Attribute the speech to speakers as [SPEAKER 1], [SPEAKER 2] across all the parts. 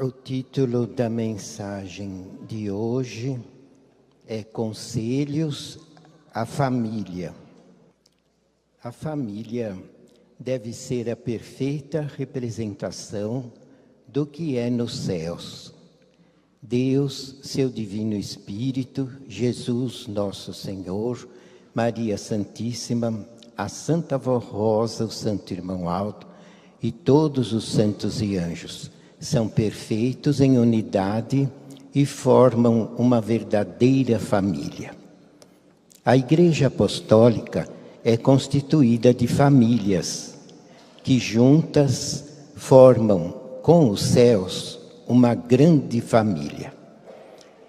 [SPEAKER 1] O título da mensagem de hoje é Conselhos à Família. A família deve ser a perfeita representação do que é nos céus. Deus, seu Divino Espírito, Jesus, nosso Senhor, Maria Santíssima, a Santa Vó Rosa, o Santo Irmão Alto e todos os santos e anjos são perfeitos em unidade e formam uma verdadeira família. A Igreja Apostólica é constituída de famílias que juntas formam com os céus uma grande família.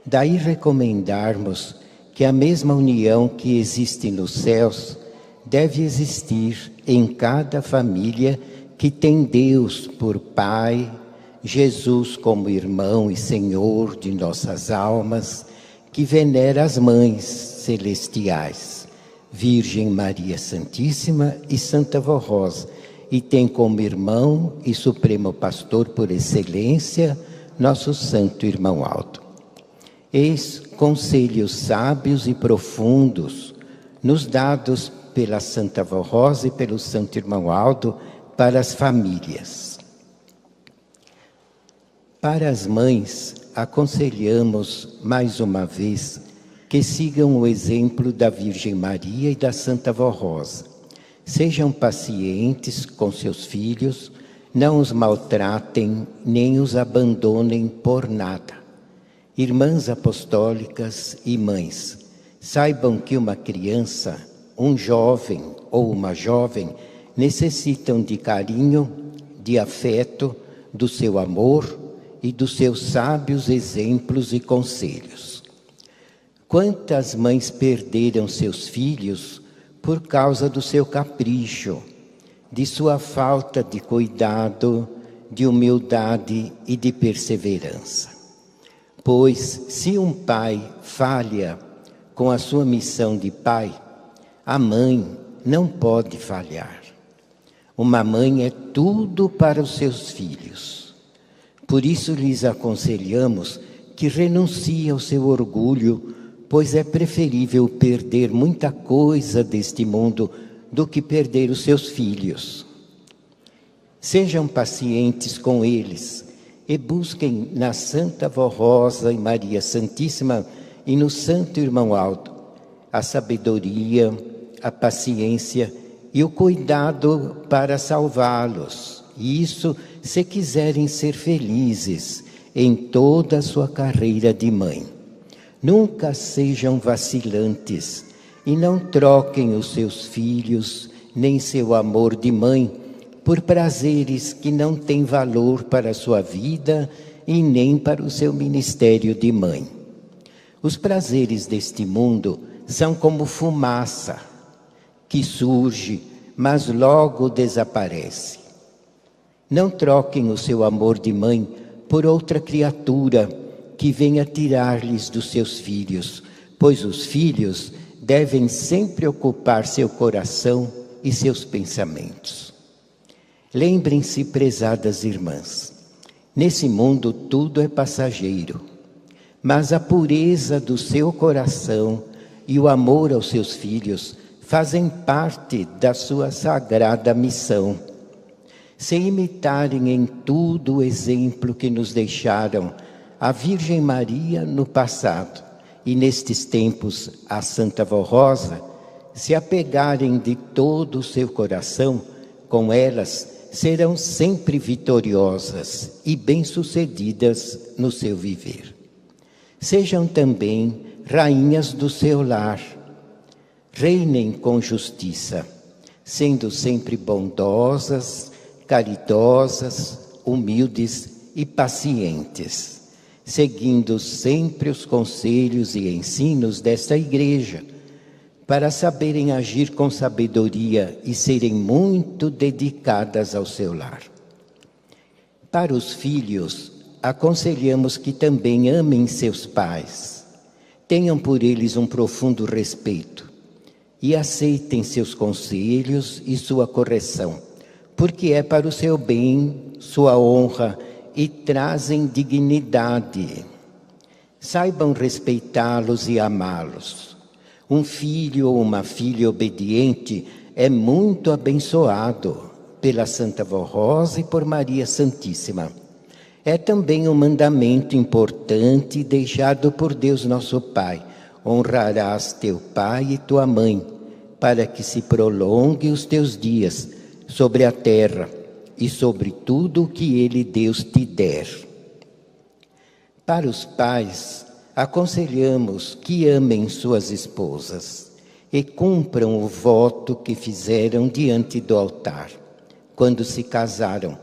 [SPEAKER 1] Daí recomendarmos que a mesma união que existe nos céus deve existir em cada família que tem Deus por Pai, Jesus como irmão e Senhor de nossas almas, que venera as mães celestiais, Virgem Maria Santíssima e Santa Vó Rosa, e tem como irmão e supremo pastor por excelência, nosso Santo Irmão Alto. Eis conselhos sábios e profundos, nos dados pela Santa Vó Rosa e pelo Santo Irmão Alto para as famílias. Para as mães, aconselhamos mais uma vez que sigam o exemplo da Virgem Maria e da Santa Vó Rosa. Sejam pacientes com seus filhos, não os maltratem, nem os abandonem por nada. Irmãs apostólicas e mães, saibam que uma criança, um jovem ou uma jovem necessitam de carinho, de afeto, do seu amor e dos seus sábios exemplos e conselhos. Quantas mães perderam seus filhos por causa do seu capricho, de sua falta de cuidado, de humildade e de perseverança. Pois, se um pai falha com a sua missão de pai, a mãe não pode falhar. Uma mãe é tudo para os seus filhos. Por isso lhes aconselhamos que renuncie ao seu orgulho, pois é preferível perder muita coisa deste mundo do que perder os seus filhos. Sejam pacientes com eles e busquem na Santa Vó Rosa e Maria Santíssima e no Santo Irmão Alto a sabedoria, a paciência e o cuidado para salvá-los. Isso se quiserem ser felizes em toda a sua carreira de mãe. Nunca sejam vacilantes e não troquem os seus filhos, nem seu amor de mãe, por prazeres que não têm valor para a sua vida e nem para o seu ministério de mãe. Os prazeres deste mundo são como fumaça, que surge, mas logo desaparece. Não troquem o seu amor de mãe por outra criatura que venha tirar-lhes dos seus filhos, pois os filhos devem sempre ocupar seu coração e seus pensamentos. Lembrem-se, prezadas irmãs, nesse mundo tudo é passageiro, mas a pureza do seu coração e o amor aos seus filhos fazem parte da sua sagrada missão. Se imitarem em tudo o exemplo que nos deixaram a Virgem Maria no passado e nestes tempos a Santa Vó Rosa, se apegarem de todo o seu coração, com elas serão sempre vitoriosas e bem-sucedidas no seu viver. Sejam também rainhas do seu lar. Reinem com justiça, sendo sempre bondosas, caridosas, humildes e pacientes, seguindo sempre os conselhos e ensinos desta Igreja, para saberem agir com sabedoria e serem muito dedicadas ao seu lar. Para os filhos, aconselhamos que também amem seus pais, tenham por eles um profundo respeito e aceitem seus conselhos e sua correção, porque é para o seu bem, sua honra e trazem dignidade. Saibam respeitá-los e amá-los. Um filho ou uma filha obediente é muito abençoado pela Santa Vó Rosa e por Maria Santíssima. É também um mandamento importante deixado por Deus nosso Pai. Honrarás teu pai e tua mãe, para que se prolongue os teus dias sobre a terra e sobre tudo o que Ele, Deus, te der. Para os pais, aconselhamos que amem suas esposas e cumpram o voto que fizeram diante do altar, quando se casaram,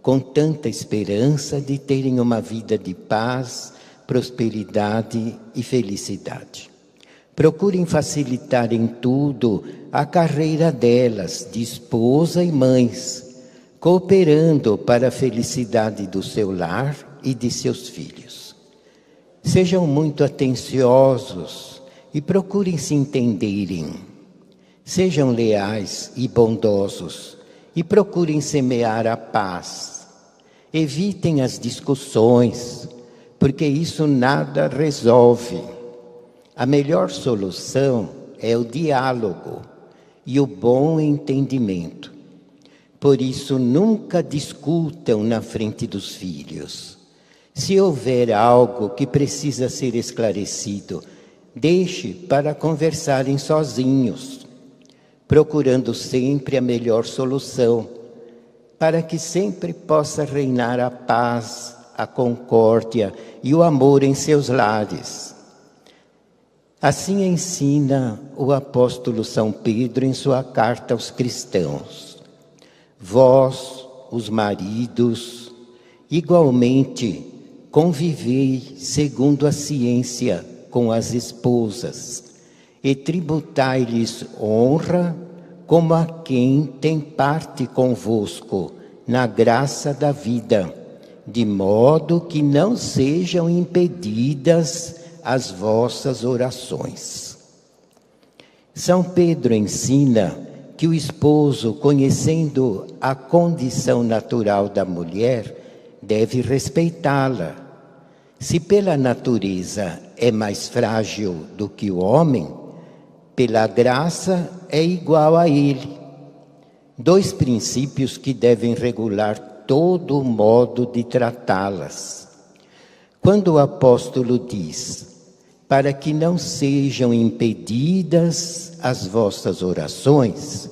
[SPEAKER 1] com tanta esperança de terem uma vida de paz, prosperidade e felicidade. Procurem facilitar em tudo a carreira delas, de esposa e mães, cooperando para a felicidade do seu lar e de seus filhos. Sejam muito atenciosos e procurem se entenderem. Sejam leais e bondosos e procurem semear a paz. Evitem as discussões, porque isso nada resolve. A melhor solução é o diálogo e o bom entendimento. Por isso, nunca discutam na frente dos filhos. Se houver algo que precisa ser esclarecido, deixe para conversarem sozinhos, procurando sempre a melhor solução, para que sempre possa reinar a paz, a concórdia e o amor em seus lares. Assim ensina o apóstolo São Pedro em sua carta aos cristãos. Vós, os maridos, igualmente convivei segundo a ciência com as esposas e tributai-lhes honra como a quem tem parte convosco na graça da vida, de modo que não sejam impedidas as vossas orações. São Pedro ensina que o esposo, conhecendo a condição natural da mulher, deve respeitá-la. Se pela natureza é mais frágil do que o homem, pela graça é igual a ele. Dois princípios que devem regular todo o modo de tratá-las. Quando o apóstolo diz: para que não sejam impedidas as vossas orações,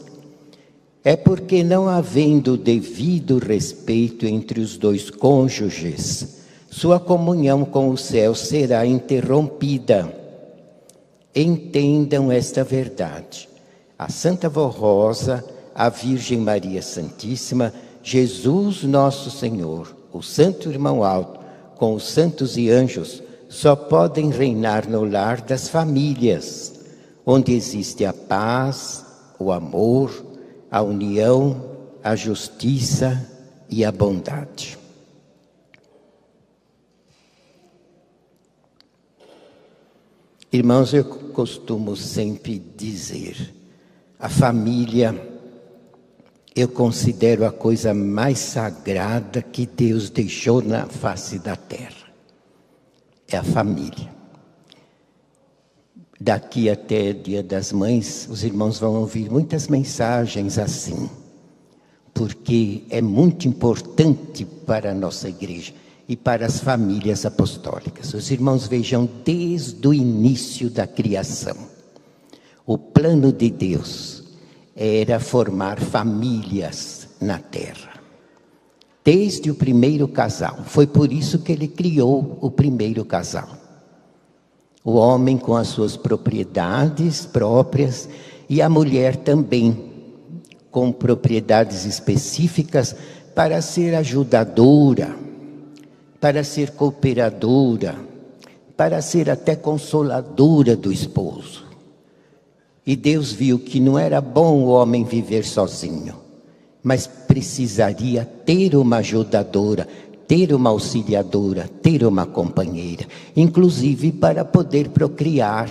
[SPEAKER 1] é porque, não havendo devido respeito entre os dois cônjuges, sua comunhão com o céu será interrompida. Entendam esta verdade. A Santa Vó Rosa, a Virgem Maria Santíssima, Jesus nosso Senhor, o Santo Irmão Alto, com os santos e anjos, só podem reinar no lar das famílias, onde existe a paz, o amor, a união, a justiça e a bondade. Irmãos, eu costumo sempre dizer, a família eu considero a coisa mais sagrada que Deus deixou na face da terra. É a família. Daqui até Dia das Mães, os irmãos vão ouvir muitas mensagens assim, porque é muito importante para a nossa igreja e para as famílias apostólicas. Os irmãos vejam desde o início da criação. O plano de Deus era formar famílias na terra. Desde o primeiro casal. Foi por isso que ele criou o primeiro casal. O homem com as suas propriedades próprias e a mulher também com propriedades específicas para ser ajudadora, para ser cooperadora, para ser até consoladora do esposo. E Deus viu que não era bom o homem viver sozinho, mas precisaria ter uma ajudadora, ter uma auxiliadora, ter uma companheira, inclusive para poder procriar,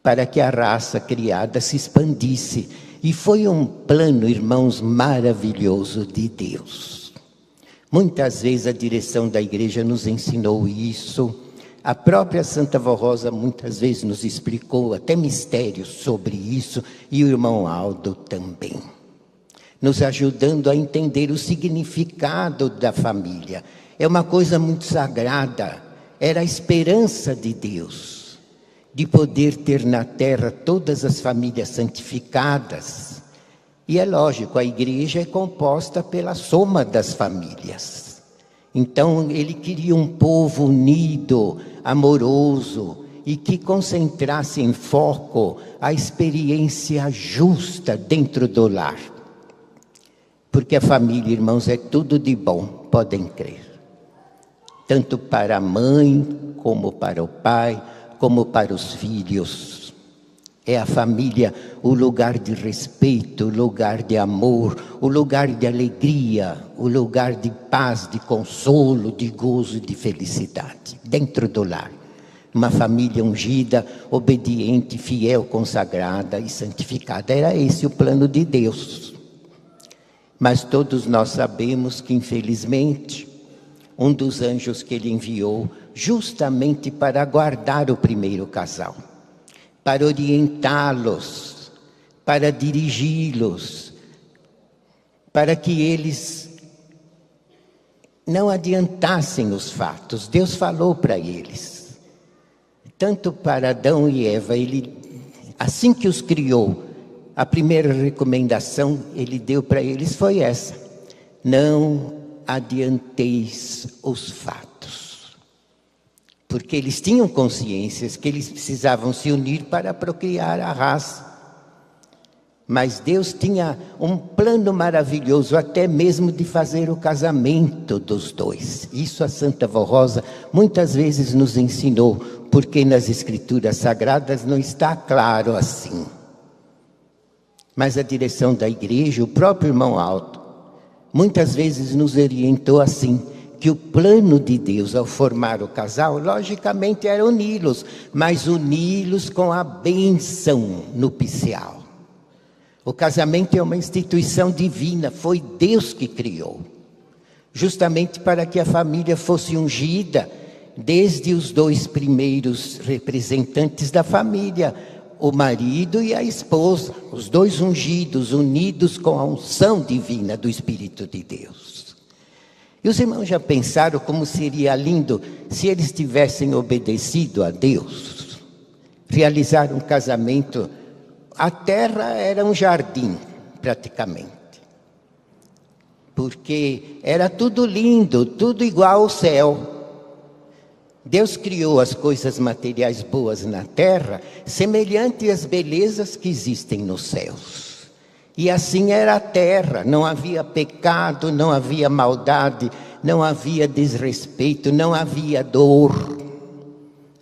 [SPEAKER 1] para que a raça criada se expandisse. E foi um plano, irmãos, maravilhoso de Deus. Muitas vezes a direção da igreja nos ensinou isso. A própria Santa Vó Rosa muitas vezes nos explicou até mistérios sobre isso, e o irmão Aldo também, nos ajudando a entender o significado da família. É uma coisa muito sagrada, era a esperança de Deus, de poder ter na terra todas as famílias santificadas. E é lógico, a igreja é composta pela soma das famílias. Então, ele queria um povo unido, amoroso, e que concentrasse em foco a experiência justa dentro do lar. Porque a família, irmãos, é tudo de bom, podem crer. Tanto para a mãe, como para o pai, como para os filhos. É a família o lugar de respeito, o lugar de amor, o lugar de alegria, o lugar de paz, de consolo, de gozo e de felicidade, dentro do lar. Uma família ungida, obediente, fiel, consagrada e santificada. Era esse o plano de Deus. Mas todos nós sabemos que, infelizmente, um dos anjos que ele enviou justamente para guardar o primeiro casal, para orientá-los, para dirigi-los, para que eles não adiantassem os fatos. Deus falou para eles, tanto para Adão e Eva, ele, assim que os criou, a primeira recomendação ele deu para eles foi essa: não adianteis os fatos. Porque eles tinham consciências que eles precisavam se unir para procriar a raça. Mas Deus tinha um plano maravilhoso, até mesmo de fazer o casamento dos dois. Isso a Santa Vó Rosa muitas vezes nos ensinou, porque nas Escrituras Sagradas não está claro assim. Mas a direção da igreja, o próprio irmão Aldo, muitas vezes nos orientou assim, que o plano de Deus ao formar o casal, logicamente era uni-los, mas uni-los com a bênção nupcial. O casamento é uma instituição divina, foi Deus que criou, justamente para que a família fosse ungida, desde os dois primeiros representantes da família, o marido e a esposa, os dois ungidos, unidos com a unção divina do Espírito de Deus. E os irmãos já pensaram como seria lindo se eles tivessem obedecido a Deus, realizar um casamento. A terra era um jardim, praticamente, porque era tudo lindo, tudo igual ao céu. Deus criou as coisas materiais boas na terra, semelhante às belezas que existem nos céus. E assim era a terra, não havia pecado, não havia maldade, não havia desrespeito, não havia dor,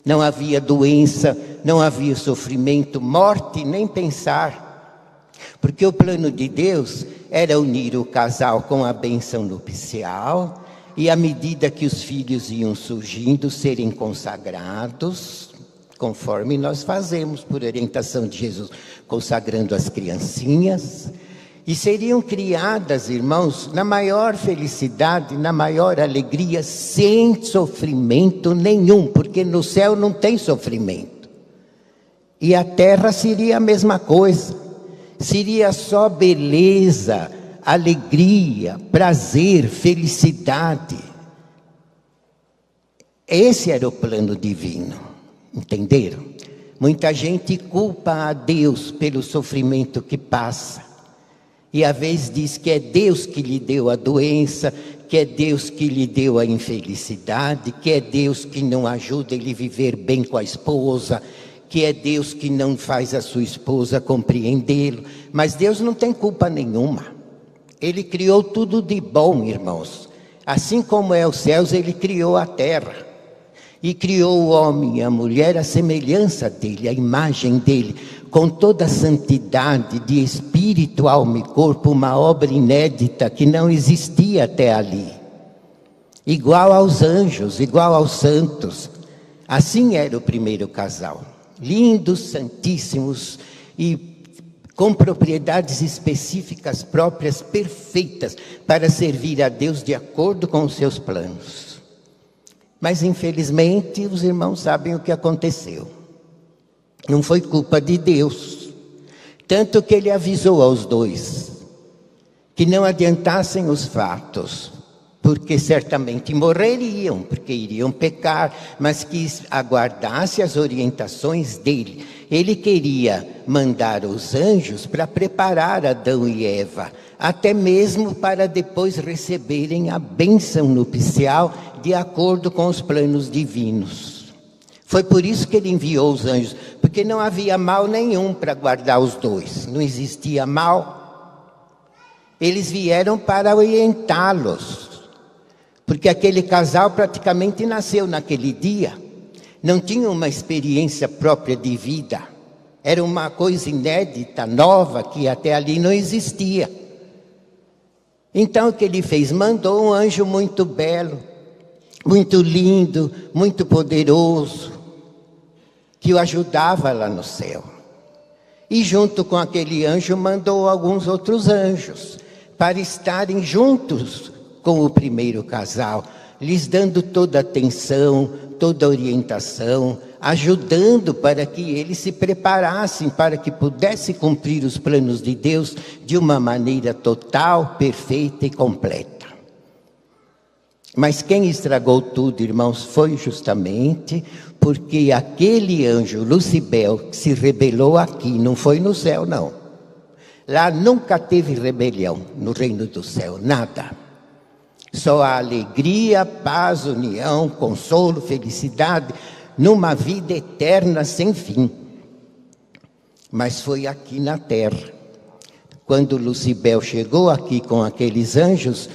[SPEAKER 1] não havia doença, não havia sofrimento, morte, nem pensar. Porque o plano de Deus era unir o casal com a bênção nupcial, e à medida que os filhos iam surgindo, serem consagrados, conforme nós fazemos por orientação de Jesus, consagrando as criancinhas, e seriam criadas, irmãos, na maior felicidade, na maior alegria, sem sofrimento nenhum, porque no céu não tem sofrimento. E a terra seria a mesma coisa, seria só beleza, alegria, prazer, felicidade. Esse era o plano divino, entenderam? Muita gente culpa a Deus pelo sofrimento que passa. E às vezes diz que é Deus que lhe deu a doença, que é Deus que lhe deu a infelicidade, que é Deus que não ajuda ele a viver bem com a esposa, que é Deus que não faz a sua esposa compreendê-lo. Mas Deus não tem culpa nenhuma. Ele criou tudo de bom, irmãos. Assim como é os céus, ele criou a terra. E criou o homem e a mulher à semelhança dele, à imagem dele, com toda a santidade de espírito, alma e corpo, uma obra inédita que não existia até ali. Igual aos anjos, igual aos santos. Assim era o primeiro casal. Lindos, santíssimos e com propriedades específicas próprias, perfeitas, para servir a Deus de acordo com os seus planos. Mas, infelizmente, os irmãos sabem o que aconteceu. Não foi culpa de Deus. Tanto que ele avisou aos dois que não adiantassem os fatos, porque certamente morreriam, porque iriam pecar, mas que aguardasse as orientações dele. Ele queria mandar os anjos para preparar Adão e Eva, até mesmo para depois receberem a bênção nupcial de acordo com os planos divinos. Foi por isso que ele enviou os anjos, porque não havia mal nenhum para guardar os dois, não existia mal. Eles vieram para orientá-los, porque aquele casal praticamente nasceu naquele dia, não tinha uma experiência própria de vida, era uma coisa inédita, nova, que até ali não existia. Então o que ele fez? Mandou um anjo muito belo, muito lindo, muito poderoso, que o ajudava lá no céu. E junto com aquele anjo mandou alguns outros anjos, para estarem juntos com o primeiro casal, lhes dando toda a atenção, toda a orientação, ajudando para que eles se preparassem, para que pudessem cumprir os planos de Deus de uma maneira total, perfeita e completa. Mas quem estragou tudo, irmãos, foi justamente porque aquele anjo, Lucibel, que se rebelou aqui, não foi no céu, não. Lá nunca teve rebelião, no reino do céu, nada. Só a alegria, paz, união, consolo, felicidade, numa vida eterna sem fim. Mas foi aqui na terra. Quando Lucibel chegou aqui com aqueles anjos,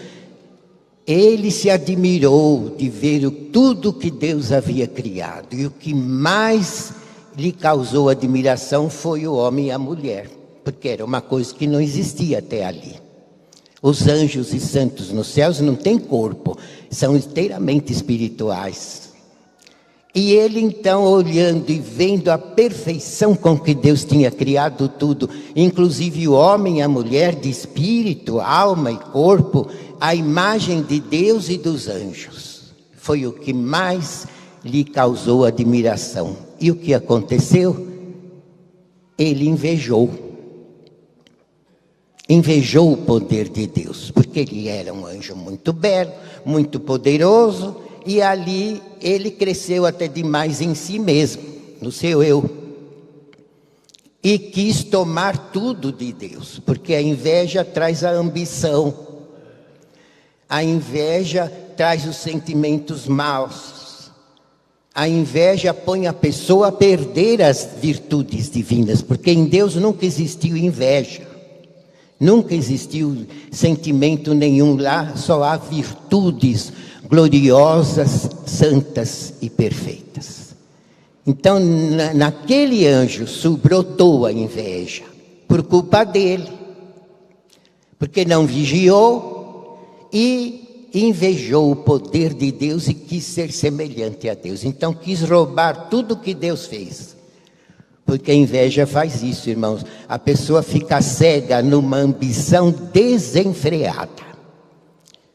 [SPEAKER 1] ele se admirou de ver tudo que Deus havia criado. E o que mais lhe causou admiração foi o homem e a mulher, porque era uma coisa que não existia até ali. Os anjos e santos nos céus não têm corpo, são inteiramente espirituais. E ele então, olhando e vendo a perfeição com que Deus tinha criado tudo, inclusive o homem e a mulher de espírito, alma e corpo, a imagem de Deus e dos anjos, foi o que mais lhe causou admiração. E o que aconteceu? Ele invejou o poder de Deus, porque ele era um anjo muito belo, muito poderoso, e ali ele cresceu até demais em si mesmo, no seu eu, e quis tomar tudo de Deus, porque a inveja traz a ambição, a inveja traz os sentimentos maus, a inveja põe a pessoa a perder as virtudes divinas, porque em Deus nunca existiu inveja. Nunca existiu sentimento nenhum lá, só há virtudes gloriosas, santas e perfeitas. Então, naquele anjo brotou a inveja, por culpa dele, porque não vigiou e invejou o poder de Deus e quis ser semelhante a Deus. Então, quis roubar tudo que Deus fez. Porque a inveja faz isso, irmãos. A pessoa fica cega numa ambição desenfreada.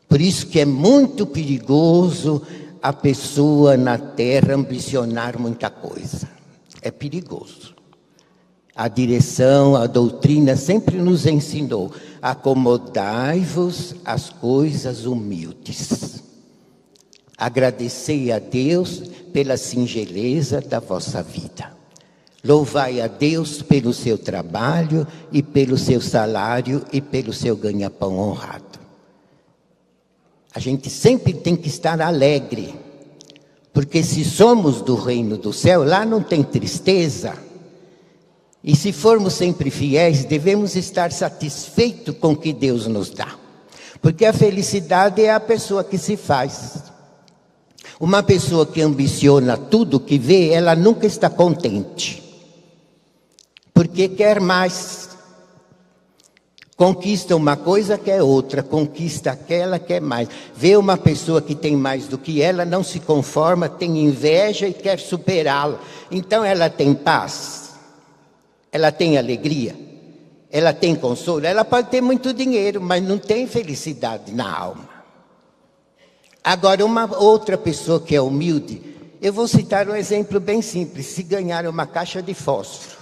[SPEAKER 1] Por isso que é muito perigoso a pessoa na terra ambicionar muita coisa. É perigoso. A direção, a doutrina sempre nos ensinou: acomodai-vos às coisas humildes. Agradecei a Deus pela singeleza da vossa vida. Louvai a Deus pelo seu trabalho e pelo seu salário e pelo seu ganha-pão honrado. A gente sempre tem que estar alegre, porque se somos do reino do céu, lá não tem tristeza. E se formos sempre fiéis, devemos estar satisfeitos com o que Deus nos dá. Porque a felicidade é a pessoa que se faz. Uma pessoa que ambiciona tudo que vê, ela nunca está contente. Porque quer mais. Conquista uma coisa, quer outra. Conquista aquela, quer mais. Vê uma pessoa que tem mais do que ela, não se conforma, tem inveja e quer superá-la. Então ela tem paz? Ela tem alegria? ela tem consolo? Ela pode ter muito dinheiro, mas não tem felicidade na alma. Agora, uma outra pessoa que é humilde, eu vou citar um exemplo bem simples. Se ganhar uma caixa de fósforo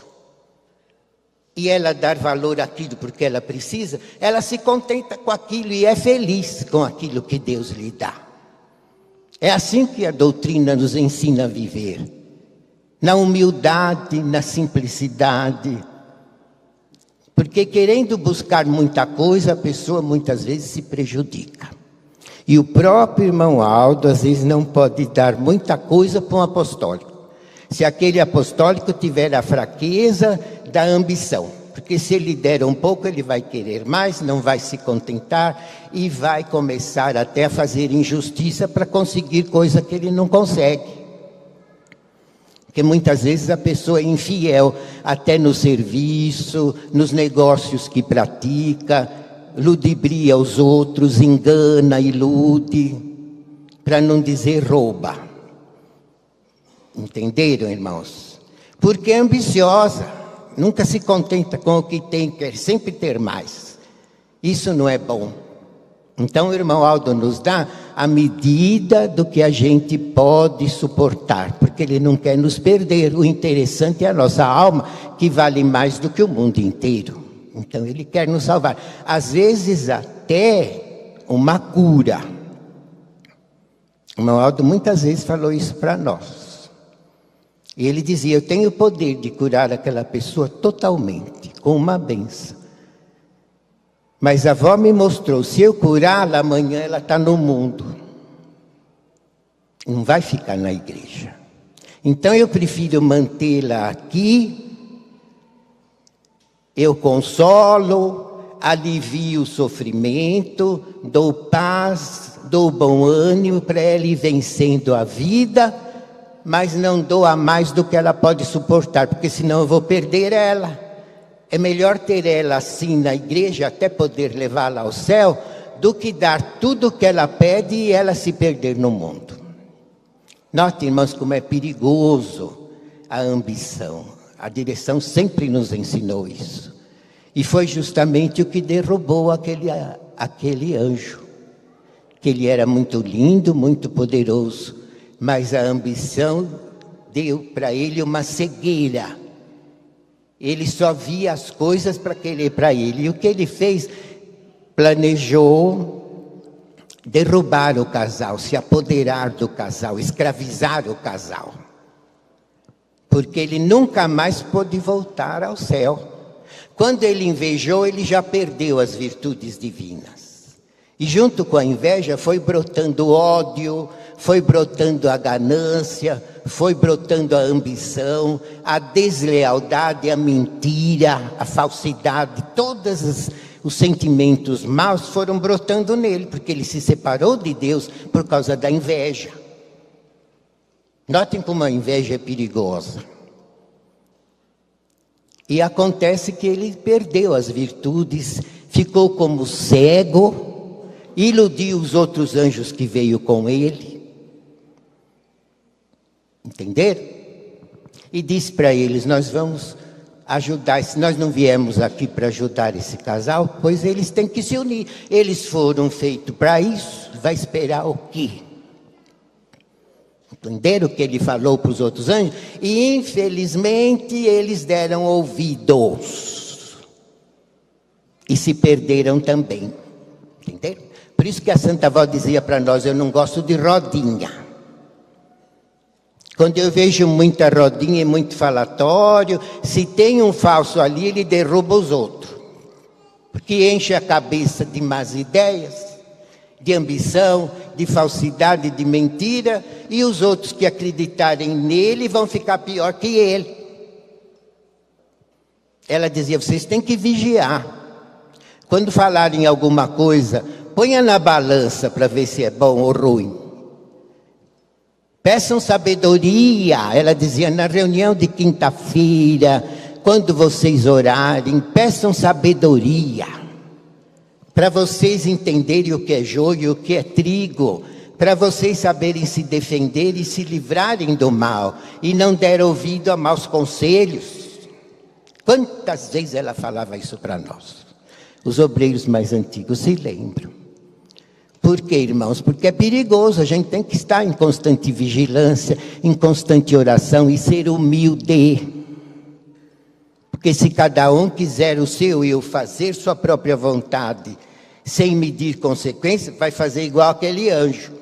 [SPEAKER 1] e ela dar valor àquilo porque ela precisa, ela se contenta com aquilo e é feliz com aquilo que Deus lhe dá. É assim que a doutrina nos ensina a viver. Na humildade, na simplicidade. Porque querendo buscar muita coisa, a pessoa muitas vezes se prejudica. E o próprio irmão Aldo, às vezes, não pode dar muita coisa para um apostólico. Se aquele apostólico tiver a fraqueza da ambição. Porque se ele der um pouco, ele vai querer mais, não vai se contentar e vai começar até a fazer injustiça para conseguir coisa que ele não consegue. Porque muitas vezes a pessoa é infiel até no serviço, nos negócios que pratica, ludibria os outros, engana, ilude, para não dizer rouba. Entenderam, irmãos? Porque é ambiciosa, nunca se contenta com o que tem, quer sempre ter mais. Isso não é bom. Então o irmão Aldo nos dá a medida do que a gente pode suportar, porque ele não quer nos perder. O interessante é a nossa alma, que vale mais do que o mundo inteiro. Então ele quer nos salvar. Às vezes até uma cura. O irmão Aldo muitas vezes falou isso para nós. E ele dizia, eu tenho o poder de curar aquela pessoa totalmente, com uma benção. Mas a avó me mostrou, se eu curá-la, amanhã ela está no mundo. Não vai ficar na igreja. Então eu prefiro mantê-la aqui. Eu consolo, alivio o sofrimento, dou paz, dou bom ânimo para ela ir vencendo a vida, mas não dou a mais do que ela pode suportar, porque senão eu vou perder ela. É melhor ter ela assim na igreja, até poder levá-la ao céu, do que dar tudo o que ela pede e ela se perder no mundo. Note, irmãos, como é perigoso a ambição. A direção sempre nos ensinou isso. E foi justamente o que derrubou aquele anjo. Que ele era muito lindo, muito poderoso, mas a ambição deu para ele uma cegueira. Ele só via as coisas para querer para ele. E o que ele fez? Planejou derrubar o casal, se apoderar do casal, escravizar o casal. Porque ele nunca mais pôde voltar ao céu. Quando ele invejou, ele já perdeu as virtudes divinas. E junto com a inveja foi brotando o ódio, foi brotando a ganância, foi brotando a ambição, a deslealdade, a mentira, a falsidade, todos os sentimentos maus foram brotando nele, porque ele se separou de Deus por causa da inveja. Notem como a inveja é perigosa. E acontece que ele perdeu as virtudes, ficou como cego, iludiu os outros anjos que veio com ele. Entenderam? E disse para eles, nós vamos ajudar, se nós não viemos aqui para ajudar esse casal, pois eles têm que se unir. Eles foram feitos para isso, vai esperar o quê? Entenderam o que ele falou para os outros anjos? E infelizmente eles deram ouvidos. E se perderam também. Entenderam? Por isso que a Santa Avó dizia para nós, eu não gosto de rodinha. Quando eu vejo muita rodinha e muito falatório, se tem um falso ali, ele derruba os outros. Porque enche a cabeça de más ideias, de ambição, de falsidade, de mentira, e os outros que acreditarem nele vão ficar pior que ele. Ela dizia, vocês têm que vigiar. Quando falarem alguma coisa, ponha na balança para ver se é bom ou ruim. Peçam sabedoria. Ela dizia, na reunião de quinta-feira, quando vocês orarem, peçam sabedoria. Para vocês entenderem o que é joio e o que é trigo. Para vocês saberem se defender e se livrarem do mal. E não der ouvido a maus conselhos. Quantas vezes ela falava isso para nós? Os obreiros mais antigos se lembram. Por quê, irmãos? Porque é perigoso, a gente tem que estar em constante vigilância, em constante oração e ser humilde. Porque se cada um quiser o seu eu, fazer sua própria vontade, sem medir consequências, vai fazer igual aquele anjo.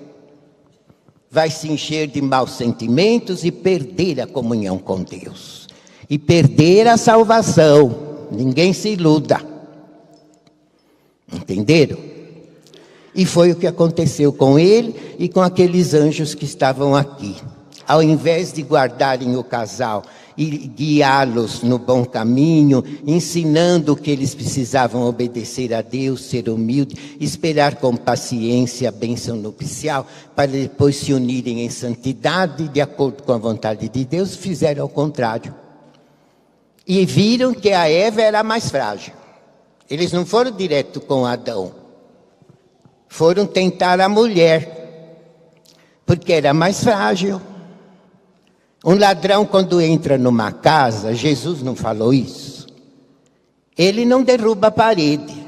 [SPEAKER 1] Vai se encher de maus sentimentos e perder a comunhão com Deus. E perder a salvação. Ninguém se iluda. Entenderam? E foi o que aconteceu com ele e com aqueles anjos que estavam aqui. Ao invés de guardarem o casal e guiá-los no bom caminho, ensinando que eles precisavam obedecer a Deus, ser humilde, esperar com paciência a bênção nupcial, para depois se unirem em santidade, de acordo com a vontade de Deus, fizeram ao contrário. E viram que a Eva era mais frágil. Eles não foram direto com Adão. Foram tentar a mulher, porque era mais frágil. Um ladrão, quando entra numa casa, Jesus não falou isso, ele não derruba a parede.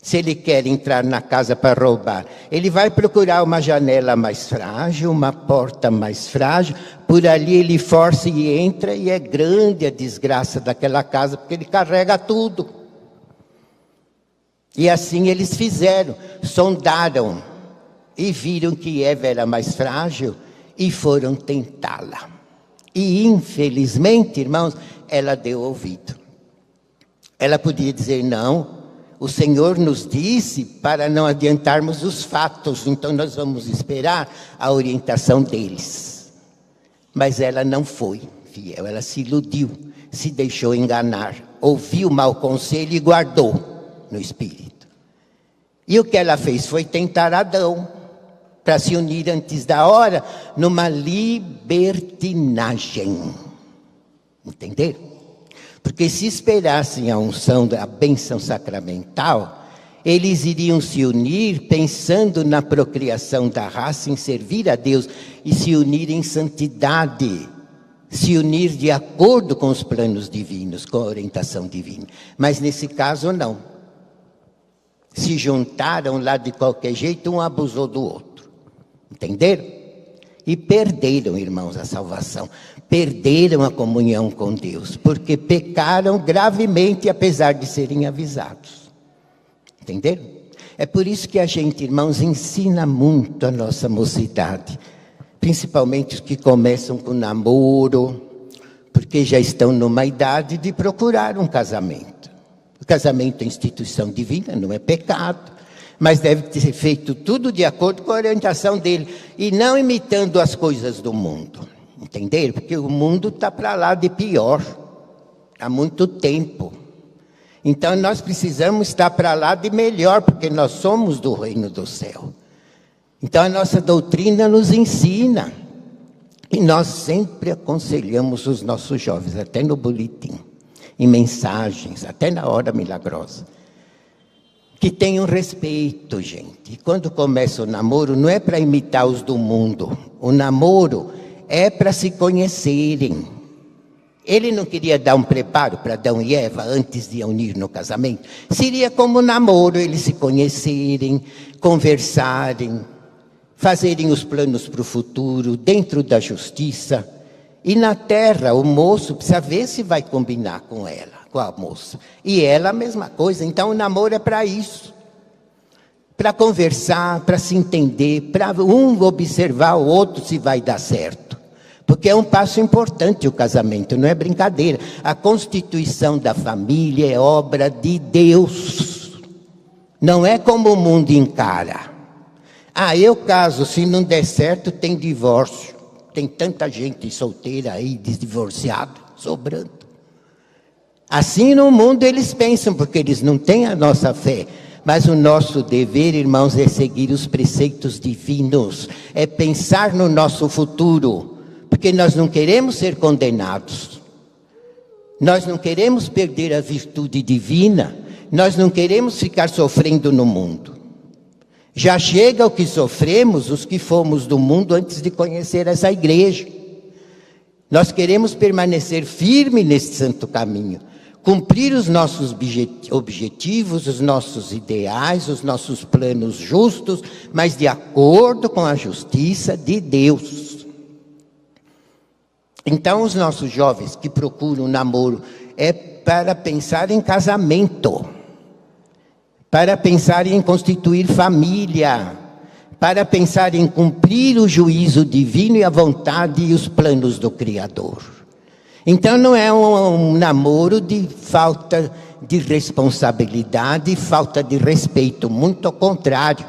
[SPEAKER 1] Se ele quer entrar na casa para roubar, ele vai procurar uma janela mais frágil, uma porta mais frágil, por ali ele força e entra, e é grande a desgraça daquela casa, porque ele carrega tudo. E assim eles fizeram, sondaram, e viram que Eva era mais frágil, e foram tentá-la. E infelizmente, irmãos, ela deu ouvido. Ela podia dizer não, o Senhor nos disse para não adiantarmos os fatos, então nós vamos esperar a orientação deles. Mas ela não foi fiel, ela se iludiu, se deixou enganar, ouviu o mau conselho e guardou no espírito. E o que ela fez foi tentar Adão, para se unir antes da hora, numa libertinagem. Entenderam? Porque se esperassem a unção da bênção sacramental, eles iriam se unir pensando na procriação da raça, em servir a Deus, e se unir em santidade, se unir de acordo com os planos divinos, com a orientação divina. Mas nesse caso não. Se juntaram lá de qualquer jeito, um abusou do outro. Entenderam? E perderam, irmãos, a salvação. Perderam a comunhão com Deus, porque pecaram gravemente, apesar de serem avisados. Entenderam? É por isso que a gente, irmãos, ensina muito a nossa mocidade. Principalmente os que começam com namoro, porque já estão numa idade de procurar um casamento. O casamento é instituição divina, não é pecado. Mas deve ser feito tudo de acordo com a orientação dele, e não imitando as coisas do mundo. Entenderam? Porque o mundo está para lá de pior, há muito tempo. Então nós precisamos estar para lá de melhor, porque nós somos do reino do céu. Então a nossa doutrina nos ensina, e nós sempre aconselhamos os nossos jovens, até no boletim, em mensagens, até na hora milagrosa, que tenham respeito, gente. E quando começa o namoro, não é para imitar os do mundo. O namoro é para se conhecerem. Ele não queria dar um preparo para Adão e Eva antes de unir no casamento? Seria como namoro, eles se conhecerem, conversarem, fazerem os planos para o futuro, dentro da justiça. E na terra, o moço precisa ver se vai combinar com ela, com a moça. E ela a mesma coisa. Então o namoro é para isso. Para conversar, para se entender, para um observar o outro se vai dar certo. Porque é um passo importante o casamento, não é brincadeira. A constituição da família é obra de Deus. Não é como o mundo encara. Ah, eu caso, se não der certo, tem divórcio. Tem tanta gente solteira aí, desdivorciada, sobrando. Assim no mundo eles pensam, porque eles não têm a nossa fé. Mas o nosso dever, irmãos, é seguir os preceitos divinos. É pensar no nosso futuro. Porque nós não queremos ser condenados. Nós não queremos perder a virtude divina. Nós não queremos ficar sofrendo no mundo. Já chega o que sofremos, os que fomos do mundo antes de conhecer essa igreja. Nós queremos permanecer firme nesse santo caminho, cumprir os nossos objetivos, os nossos ideais, os nossos planos justos, mas de acordo com a justiça de Deus. Então, os nossos jovens que procuram namoro é para pensar em casamento, para pensar em constituir família, para pensar em cumprir o juízo divino e a vontade e os planos do Criador. Então não é um namoro de falta de responsabilidade, falta de respeito, muito ao contrário.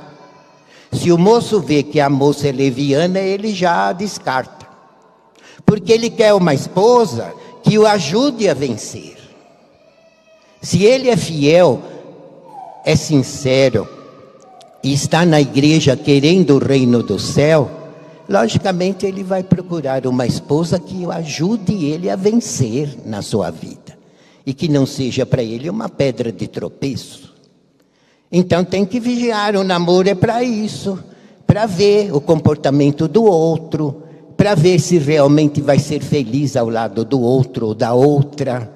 [SPEAKER 1] Se o moço vê que a moça é leviana, ele já a descarta. Porque ele quer uma esposa que o ajude a vencer. Se ele é fiel, é sincero, e está na igreja querendo o reino do céu, logicamente ele vai procurar uma esposa que o ajude ele a vencer na sua vida. E que não seja para ele uma pedra de tropeço. Então tem que vigiar, o namoro é para isso. Para ver o comportamento do outro. Para ver se realmente vai ser feliz ao lado do outro ou da outra.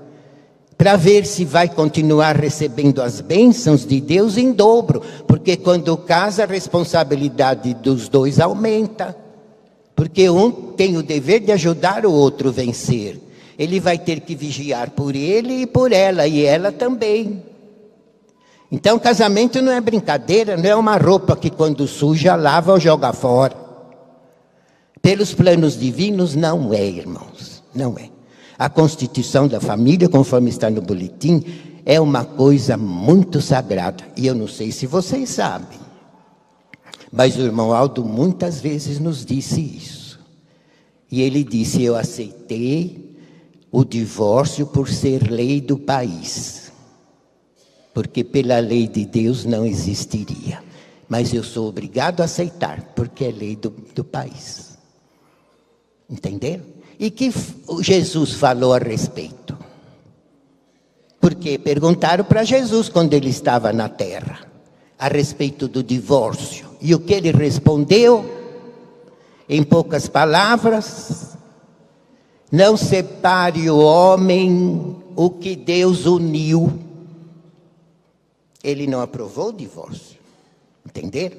[SPEAKER 1] Para ver se vai continuar recebendo as bênçãos de Deus em dobro. Porque quando casa, a responsabilidade dos dois aumenta. Porque um tem o dever de ajudar o outro a vencer. Ele vai ter que vigiar por ele e por ela, e ela também. Então, casamento não é brincadeira, não é uma roupa que quando suja, lava ou joga fora. Pelos planos divinos, não é, irmãos, não é. A constituição da família, conforme está no boletim, é uma coisa muito sagrada. E eu não sei se vocês sabem. Mas o irmão Aldo muitas vezes nos disse isso. E ele disse, eu aceitei o divórcio por ser lei do país. Porque pela lei de Deus não existiria. Mas eu sou obrigado a aceitar, porque é lei do país. Entenderam? E que Jesus falou a respeito? Porque perguntaram para Jesus quando ele estava na terra, a respeito do divórcio. E o que ele respondeu? Em poucas palavras, não separe o homem o que Deus uniu. Ele não aprovou o divórcio. Entenderam?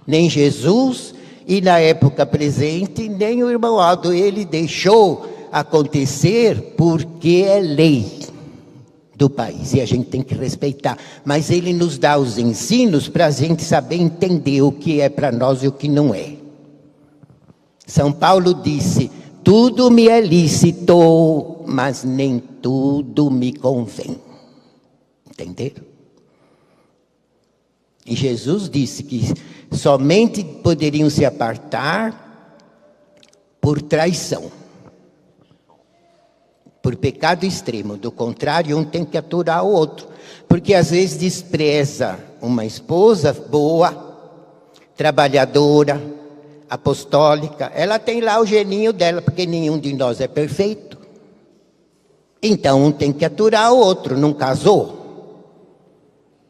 [SPEAKER 1] Nem Jesus, e na época presente, nem o irmão Aldo. Ele deixou acontecer porque é lei do país, e a gente tem que respeitar. Mas ele nos dá os ensinos para a gente saber entender o que é para nós e o que não é. São Paulo disse, tudo me é lícito, mas nem tudo me convém. Entenderam? E Jesus disse que somente poderiam se apartar por traição. Por pecado extremo. Do contrário, um tem que aturar o outro. Porque às vezes despreza uma esposa boa, trabalhadora, apostólica. Ela tem lá o geninho dela, porque nenhum de nós é perfeito. Então um tem que aturar o outro, não casou.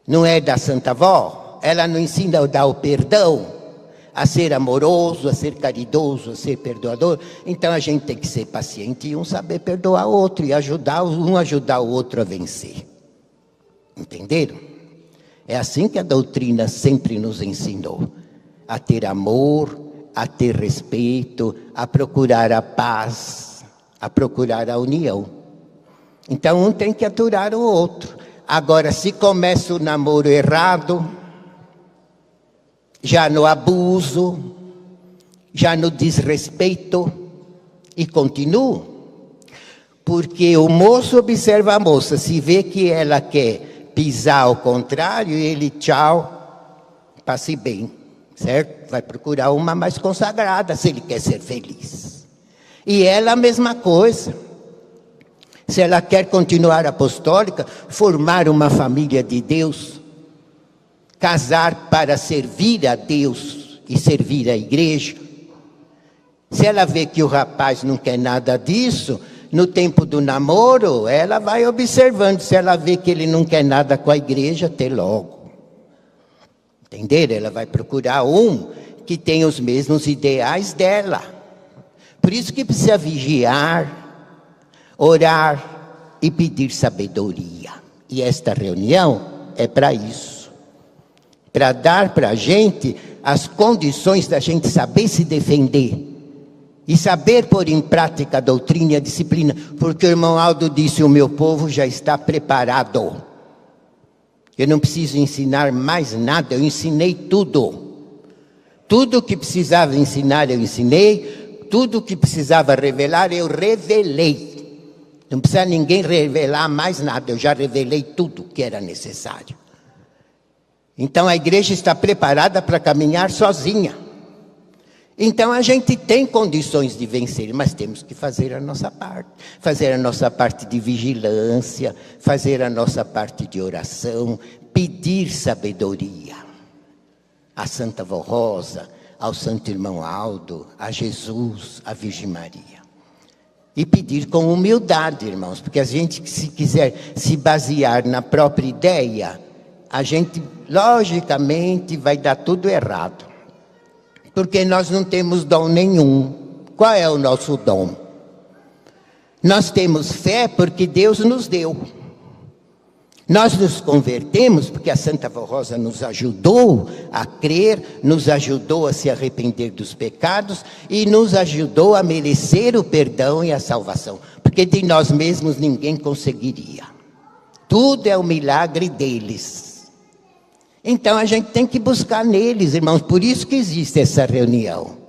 [SPEAKER 1] Não é da Santa Vó. Ela não ensina a dar o perdão, a ser amoroso, a ser caridoso, a ser perdoador. Então a gente tem que ser paciente e um saber perdoar o outro e ajudar o outro a vencer. Entenderam? É assim que a doutrina sempre nos ensinou. A ter amor, a ter respeito, a procurar a paz, a procurar a união. Então um tem que aturar o outro. Agora, se começa o namoro errado, já no abuso, já no desrespeito, e continuo. Porque o moço observa a moça, se vê que ela quer pisar ao contrário, ele tchau, passe bem, certo? Vai procurar uma mais consagrada, se ele quer ser feliz. E ela a mesma coisa. Se ela quer continuar apostólica, formar uma família de Deus, casar para servir a Deus e servir a igreja. Se ela vê que o rapaz não quer nada disso, no tempo do namoro, ela vai observando. Se ela vê que ele não quer nada com a igreja, até logo. Entenderam? Ela vai procurar um que tem os mesmos ideais dela. Por isso que precisa vigiar, orar e pedir sabedoria. E esta reunião é para isso. Para dar para a gente as condições da gente saber se defender. E saber pôr em prática a doutrina e a disciplina. Porque o irmão Aldo disse, o meu povo já está preparado. Eu não preciso ensinar mais nada, eu ensinei tudo. Tudo que precisava ensinar, eu ensinei. Tudo que precisava revelar, eu revelei. Não precisa ninguém revelar mais nada, eu já revelei tudo que era necessário. Então a igreja está preparada para caminhar sozinha. Então a gente tem condições de vencer, mas temos que fazer a nossa parte. Fazer a nossa parte de vigilância, fazer a nossa parte de oração, pedir sabedoria. A Santa Vó Rosa, ao Santo Irmão Aldo, a Jesus, a Virgem Maria. E pedir com humildade, irmãos, porque a gente, se quiser se basear na própria ideia, a gente, logicamente, vai dar tudo errado. Porque nós não temos dom nenhum. Qual é o nosso dom? Nós temos fé porque Deus nos deu. Nós nos convertemos porque a Santa Vó Rosa nos ajudou a crer, nos ajudou a se arrepender dos pecados e nos ajudou a merecer o perdão e a salvação. Porque de nós mesmos ninguém conseguiria. Tudo é o milagre deles. Então a gente tem que buscar neles, irmãos, por isso que existe essa reunião.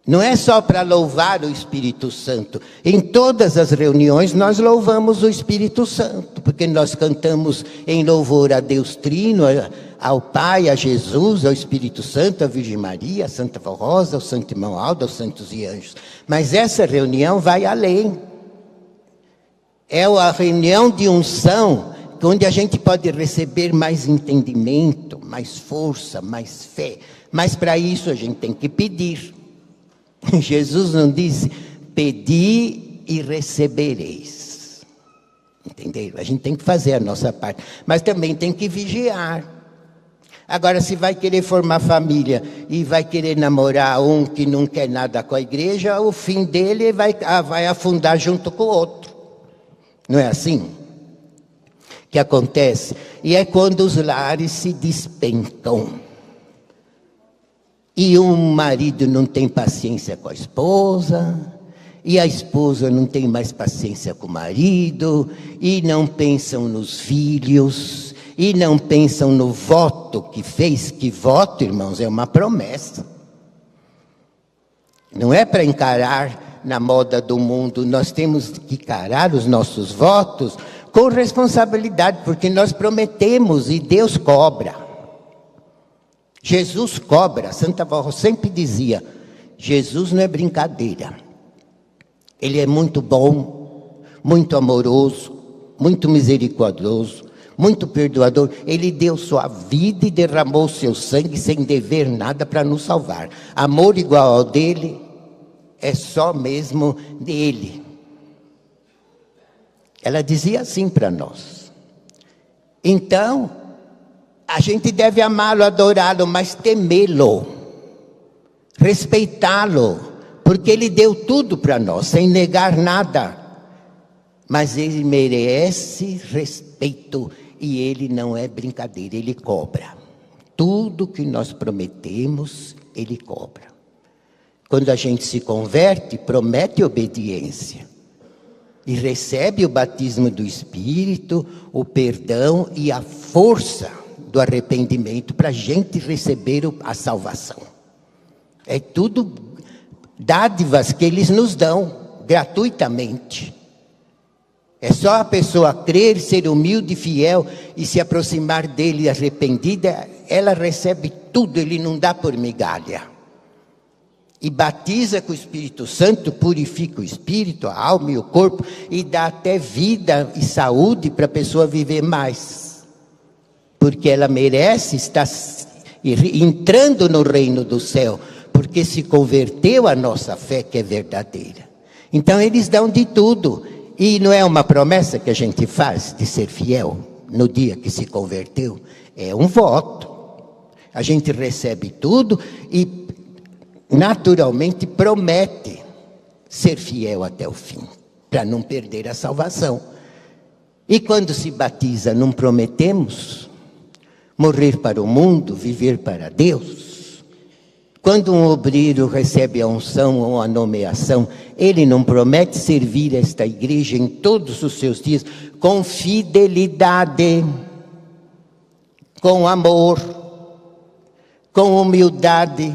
[SPEAKER 1] Não é só para louvar o Espírito Santo. Em todas as reuniões nós louvamos o Espírito Santo, porque nós cantamos em louvor a Deus Trino, ao Pai, a Jesus, ao Espírito Santo, à Virgem Maria, a Santa Vó Rosa, ao Santo Irmão Aldo, aos santos e anjos. Mas essa reunião vai além. É a reunião de unção, onde a gente pode receber mais entendimento, mais força, mais fé. Mas para isso a gente tem que pedir. Jesus não disse, pedi e recebereis. Entenderam? A gente tem que fazer a nossa parte. Mas também tem que vigiar. Agora, se vai querer formar família e vai querer namorar um que não quer nada com a igreja, o fim dele vai afundar junto com o outro. Não é assim que acontece? E é quando os lares se despencam. E um marido não tem paciência com a esposa, e a esposa não tem mais paciência com o marido, e não pensam nos filhos, e não pensam no voto que fez. Que voto, irmãos, é uma promessa. Não é para encarar na moda do mundo, nós temos que encarar os nossos votos com responsabilidade, porque nós prometemos e Deus cobra. Jesus cobra. Santa Vó sempre dizia, Jesus não é brincadeira. Ele é muito bom, muito amoroso, muito misericordioso, muito perdoador. Ele deu sua vida e derramou seu sangue sem dever nada para nos salvar. Amor igual ao dele é só mesmo dele. Ela dizia assim para nós. Então, a gente deve amá-lo, adorá-lo, mas temê-lo, respeitá-lo, porque ele deu tudo para nós, sem negar nada. Mas ele merece respeito e ele não é brincadeira, ele cobra. Tudo que nós prometemos, ele cobra. Quando a gente se converte, promete obediência. E recebe o batismo do Espírito, o perdão e a força do arrependimento para a gente receber a salvação. É tudo dádivas que eles nos dão gratuitamente. É só a pessoa crer, ser humilde e fiel e se aproximar dele arrependida, ela recebe tudo, ele não dá por migalha. E batiza com o Espírito Santo, purifica o espírito, a alma e o corpo, e dá até vida e saúde para a pessoa viver mais. Porque ela merece estar entrando no reino do céu, porque se converteu à nossa fé que é verdadeira. Então eles dão de tudo. E não é uma promessa que a gente faz de ser fiel no dia que se converteu? É um voto. A gente recebe tudo e naturalmente promete ser fiel até o fim, para não perder a salvação. E quando se batiza, não prometemos morrer para o mundo, viver para Deus? Quando um obreiro recebe a unção ou a nomeação, ele não promete servir esta igreja em todos os seus dias com fidelidade, com amor, com humildade,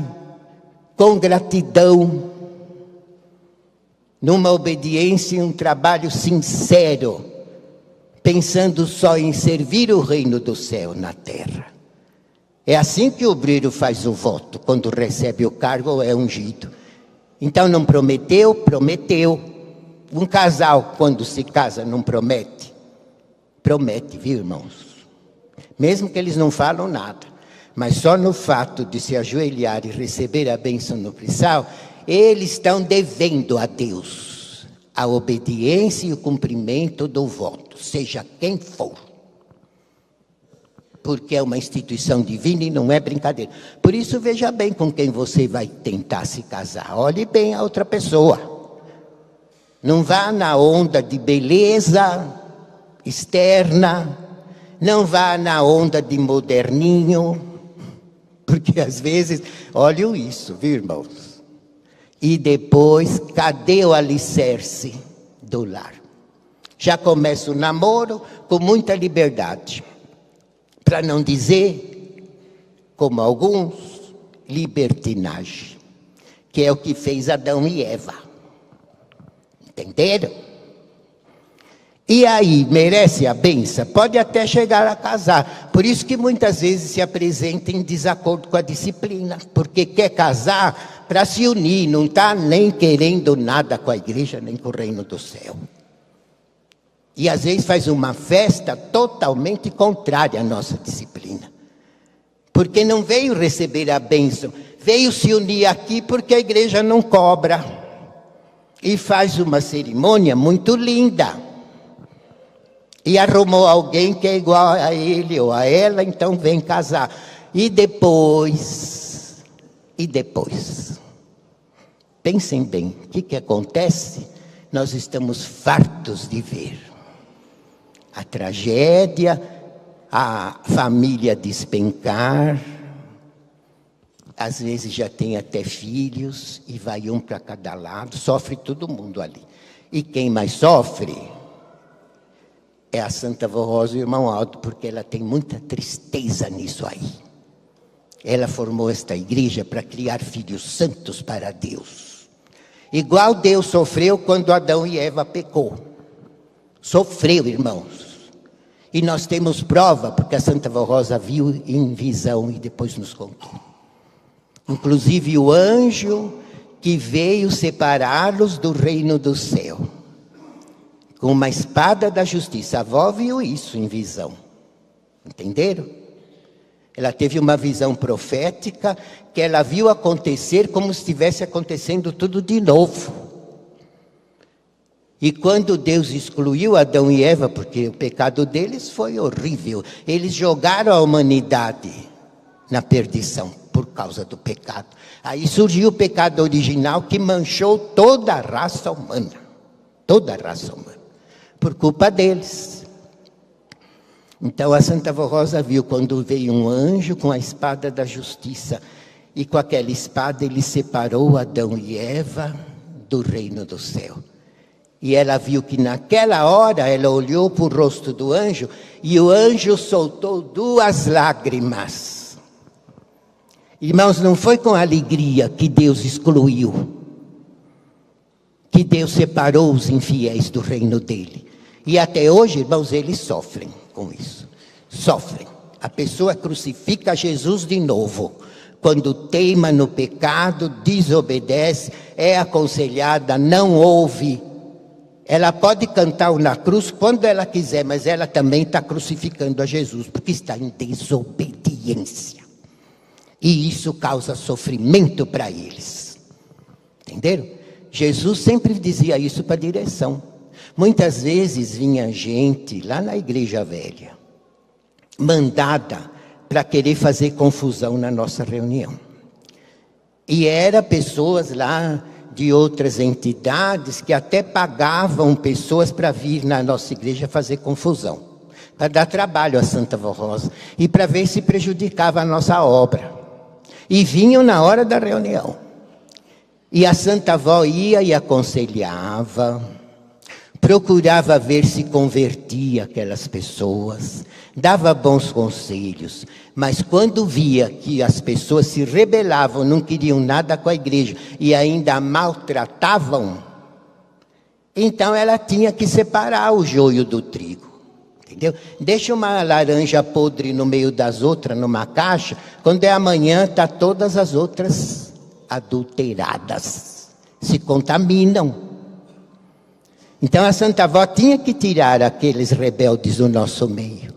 [SPEAKER 1] com gratidão, numa obediência e um trabalho sincero, pensando só em servir o reino do céu na terra. É assim que o obreiro faz o voto, quando recebe o cargo ou é ungido. Então não prometeu, prometeu. Um casal, quando se casa, não promete? Promete, viu, irmãos? Mesmo que eles não falam nada. Mas só no fato de se ajoelhar e receber a bênção nupcial, eles estão devendo a Deus a obediência e o cumprimento do voto, seja quem for. Porque é uma instituição divina e não é brincadeira. Por isso, veja bem com quem você vai tentar se casar. Olhe bem a outra pessoa. Não vá na onda de beleza externa, não vá na onda de moderninho, porque às vezes, olhem isso, viu, irmãos? E depois, cadê o alicerce do lar? Já começa o namoro com muita liberdade. Para não dizer, como alguns, libertinagem. Que é o que fez Adão e Eva. Entenderam? E aí, merece a bênção? Pode até chegar a casar. Por isso que muitas vezes se apresenta em desacordo com a disciplina. Porque quer casar para se unir, não está nem querendo nada com a igreja, nem com o reino do céu. E às vezes faz uma festa totalmente contrária à nossa disciplina. Porque não veio receber a bênção, veio se unir aqui porque a igreja não cobra. E faz uma cerimônia muito linda. E arrumou alguém que é igual a ele ou a ela, então vem casar. E depois, pensem bem, o que acontece? Nós estamos fartos de ver a tragédia, a família despencar, às vezes já tem até filhos, e vai um para cada lado, sofre todo mundo ali. E quem mais sofre é a Santa Vó Rosa e o irmão Aldo, porque ela tem muita tristeza nisso aí. Ela formou esta igreja para criar filhos santos para Deus. Igual Deus sofreu quando Adão e Eva pecou. Sofreu, irmãos. E nós temos prova, porque a Santa Vó Rosa viu em visão e depois nos contou. Inclusive o anjo que veio separá-los do reino do céu. Com uma espada da justiça. A avó viu isso em visão. Entenderam? Ela teve uma visão profética que ela viu acontecer como se estivesse acontecendo tudo de novo. E quando Deus excluiu Adão e Eva, porque o pecado deles foi horrível, eles jogaram a humanidade na perdição por causa do pecado. Aí surgiu o pecado original que manchou toda a raça humana. Toda a raça humana. Por culpa deles. Então a Santa Vó Rosa viu quando veio um anjo com a espada da justiça. E com aquela espada ele separou Adão e Eva do reino do céu. E ela viu que naquela hora, ela olhou para o rosto do anjo, e o anjo soltou 2 lágrimas. Irmãos, não foi com alegria que Deus excluiu, que Deus separou os infiéis do reino dele. E até hoje, irmãos, eles sofrem com isso. Sofrem. A pessoa crucifica Jesus de novo. Quando teima no pecado, desobedece, é aconselhada, não ouve. Ela pode cantar o na cruz quando ela quiser, mas ela também está crucificando a Jesus, porque está em desobediência. E isso causa sofrimento para eles. Entenderam? Jesus sempre dizia isso para a direção. Muitas vezes vinha gente lá na igreja velha, mandada para querer fazer confusão na nossa reunião. E eram pessoas lá de outras entidades que até pagavam pessoas para vir na nossa igreja fazer confusão, para dar trabalho a Santa Vó Rosa e para ver se prejudicava a nossa obra. E vinham na hora da reunião. E a Santa Vó ia e aconselhava, procurava ver se convertia aquelas pessoas, dava bons conselhos, mas quando via que as pessoas se rebelavam, não queriam nada com a igreja e ainda a maltratavam, então ela tinha que separar o joio do trigo, entendeu? Deixa uma laranja podre no meio das outras numa caixa, quando é amanhã tá todas as outras adulteradas, se contaminam. Então a Santa Avó tinha que tirar aqueles rebeldes do nosso meio.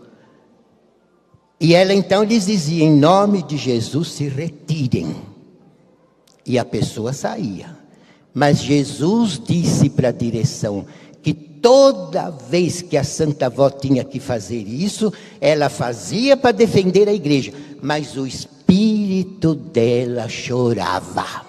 [SPEAKER 1] E ela então lhes dizia, em nome de Jesus se retirem. E a pessoa saía. Mas Jesus disse para a direção que toda vez que a Santa Avó tinha que fazer isso, ela fazia para defender a igreja, mas o espírito dela chorava.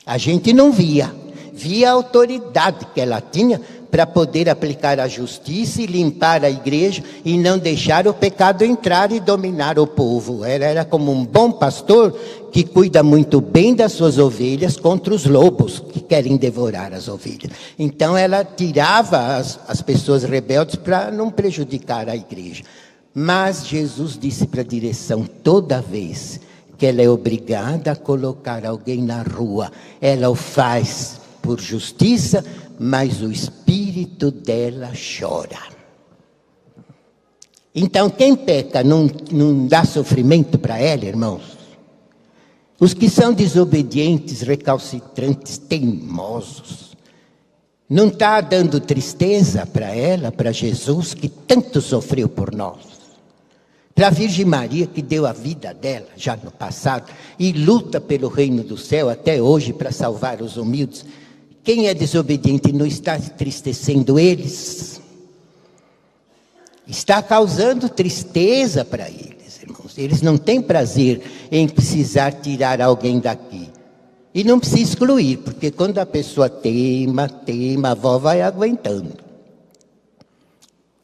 [SPEAKER 1] A gente não via. Via a autoridade que ela tinha para poder aplicar a justiça e limpar a igreja e não deixar o pecado entrar e dominar o povo. Ela era como um bom pastor que cuida muito bem das suas ovelhas contra os lobos que querem devorar as ovelhas. Então ela tirava as pessoas rebeldes para não prejudicar a igreja. Mas Jesus disse para a direção, toda vez que ela é obrigada a colocar alguém na rua, ela o faz por justiça, mas o espírito dela chora. Então, quem peca não dá sofrimento para ela, irmãos? Os que são desobedientes, recalcitrantes, teimosos, não está dando tristeza para ela, para Jesus, que tanto sofreu por nós? Para a Virgem Maria, que deu a vida dela, já no passado, e luta pelo reino do céu até hoje para salvar os humildes. Quem é desobediente não está entristecendo eles. Está causando tristeza para eles, irmãos. Eles não têm prazer em precisar tirar alguém daqui. E não precisa excluir, porque quando a pessoa teima, a avó vai aguentando.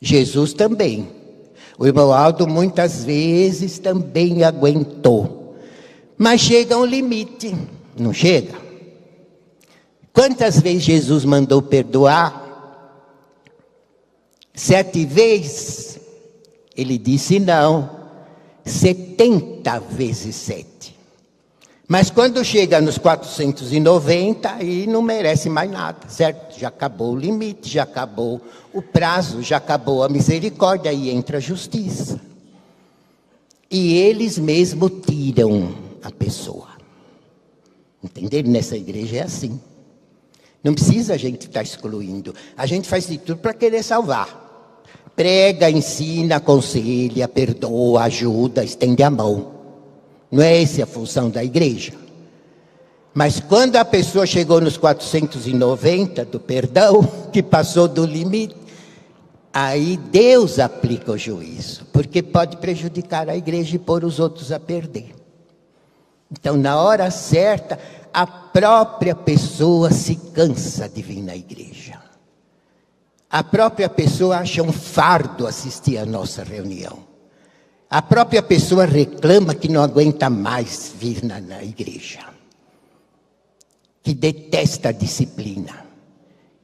[SPEAKER 1] Jesus também. O irmão Aldo muitas vezes também aguentou. Mas chega um limite, não chega? Quantas vezes Jesus mandou perdoar? 7 vezes? Ele disse não. 70 vezes 7. Mas quando chega nos 490, aí não merece mais nada, certo? Já acabou o limite, já acabou o prazo, já acabou a misericórdia, aí entra a justiça. E eles mesmo tiram a pessoa. Entenderam? Nessa igreja é assim. Não precisa a gente estar excluindo. A gente faz de tudo para querer salvar. Prega, ensina, aconselha, perdoa, ajuda, estende a mão. Não é essa a função da igreja. Mas quando a pessoa chegou nos 490 do perdão, que passou do limite, aí Deus aplica o juízo, porque pode prejudicar a igreja e pôr os outros a perder. Então, na hora certa, a própria pessoa se cansa de vir na igreja. A própria pessoa acha um fardo assistir à nossa reunião. A própria pessoa reclama que não aguenta mais vir na igreja. Que detesta a disciplina.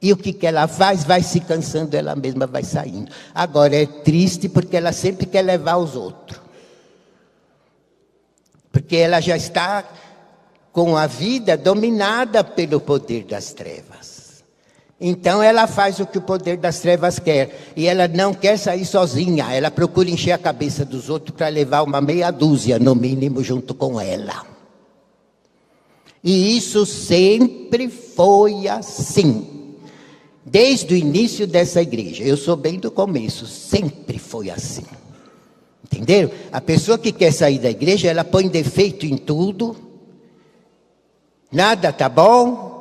[SPEAKER 1] E o que ela faz? Vai se cansando, ela mesma vai saindo. Agora é triste porque ela sempre quer levar os outros. Porque ela já está com a vida dominada pelo poder das trevas. Então ela faz o que o poder das trevas quer. E ela não quer sair sozinha. Ela procura encher a cabeça dos outros para levar uma meia dúzia, no mínimo, junto com ela. E isso sempre foi assim. Desde o início dessa igreja. Eu sou bem do começo. Sempre foi assim. Entenderam? A pessoa que quer sair da igreja, ela põe defeito em tudo. Nada tá bom.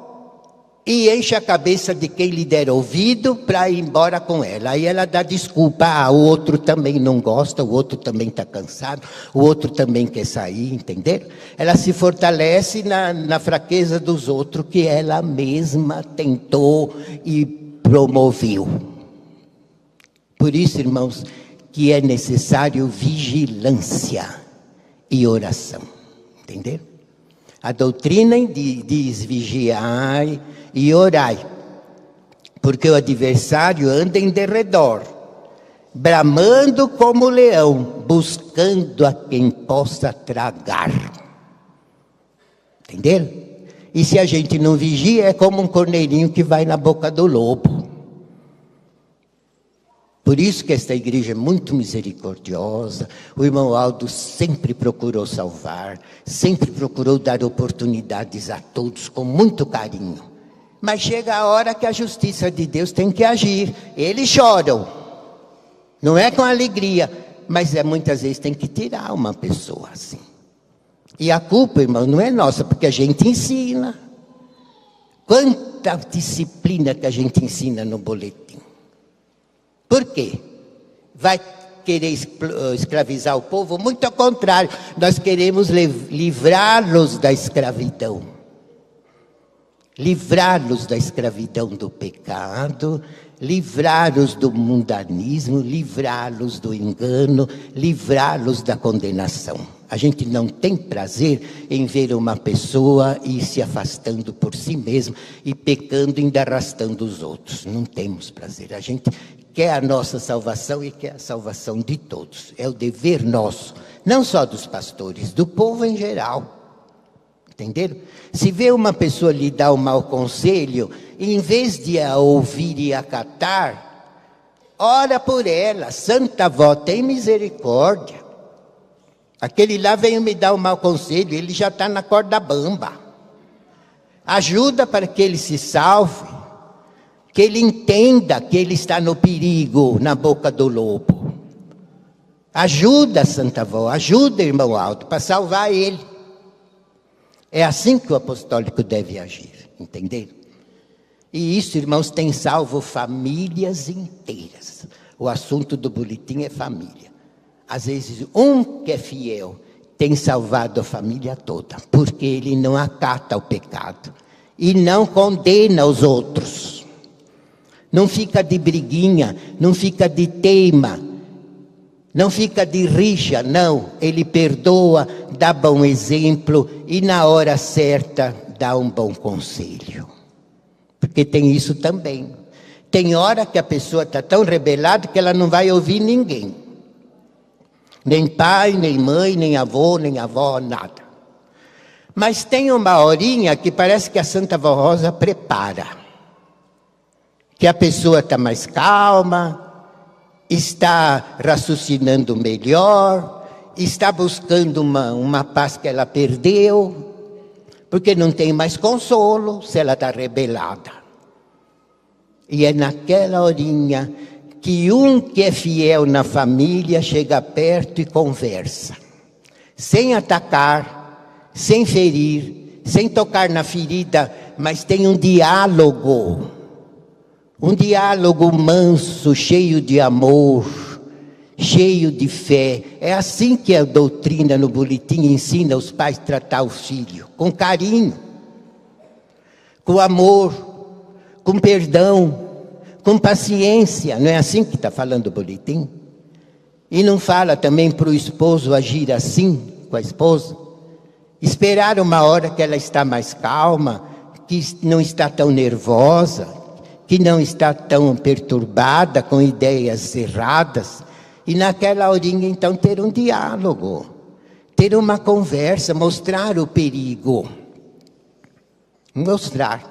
[SPEAKER 1] e enche a cabeça de quem lhe der ouvido para ir embora com ela. Aí ela dá desculpa, o outro também não gosta, o outro também está cansado, o outro também quer sair, entenderam? Ela se fortalece na fraqueza dos outros que ela mesma tentou e promoveu. Por isso, irmãos, que é necessário vigilância e oração, entenderam? A doutrina diz vigiai e orai, porque o adversário anda em derredor, bramando como leão, buscando a quem possa tragar. Entenderam? E se a gente não vigia, é como um corneirinho que vai na boca do lobo. Por isso que esta igreja é muito misericordiosa. O irmão Aldo sempre procurou salvar, sempre procurou dar oportunidades a todos com muito carinho. Mas chega a hora que a justiça de Deus tem que agir. Eles choram, não é com alegria, mas muitas vezes tem que tirar uma pessoa assim. E a culpa, irmão, não é nossa, porque a gente ensina. Quanta disciplina que a gente ensina no boletim. Por quê? Vai querer escravizar o povo? Muito ao contrário, nós queremos livrá-los da escravidão. Livrá-los da escravidão do pecado, livrá-los do mundanismo, livrá-los do engano, livrá-los da condenação. A gente não tem prazer em ver uma pessoa ir se afastando por si mesma e pecando e ainda arrastando os outros. Não temos prazer. A gente quer a nossa salvação e quer a salvação de todos. É o dever nosso, não só dos pastores, do povo em geral. Entenderam? Se vê uma pessoa lhe dar um mau conselho, em vez de a ouvir e acatar, ora por ela. Santa avó, tem misericórdia. Aquele lá veio me dar um mau conselho, ele já está na corda bamba. Ajuda para que ele se salve, que ele entenda que ele está no perigo, na boca do lobo. Ajuda, Santa avó, ajuda, irmão Aldo, para salvar ele. É assim que o apostólico deve agir, entenderam? E isso, irmãos, tem salvo famílias inteiras. O assunto do boletim é família. Às vezes, um que é fiel tem salvado a família toda, porque ele não acata o pecado e não condena os outros. Não fica de briguinha, não fica de teima, não fica de rixa, não. Ele perdoa, dá bom exemplo e na hora certa dá um bom conselho. Porque tem isso também. Tem hora que a pessoa está tão rebelada que ela não vai ouvir ninguém. Nem pai, nem mãe, nem avô, nem avó, nada. Mas tem uma horinha que parece que a Santa Vó Rosa prepara. Que a pessoa está mais calma, está raciocinando melhor, está buscando uma paz que ela perdeu, porque não tem mais consolo se ela está rebelada. E é naquela horinha que um que é fiel na família chega perto e conversa, sem atacar, sem ferir, sem tocar na ferida, mas tem um diálogo manso, cheio de amor, cheio de fé. É assim que a doutrina no boletim ensina os pais a tratar o filho, com carinho, com amor, com perdão, com paciência. Não é assim que está falando o boletim? E não fala também para o esposo agir assim com a esposa? Esperar uma hora que ela está mais calma, que não está tão nervosa, que não está tão perturbada com ideias erradas. E naquela horinha, então, ter um diálogo, ter uma conversa, mostrar o perigo. Mostrar.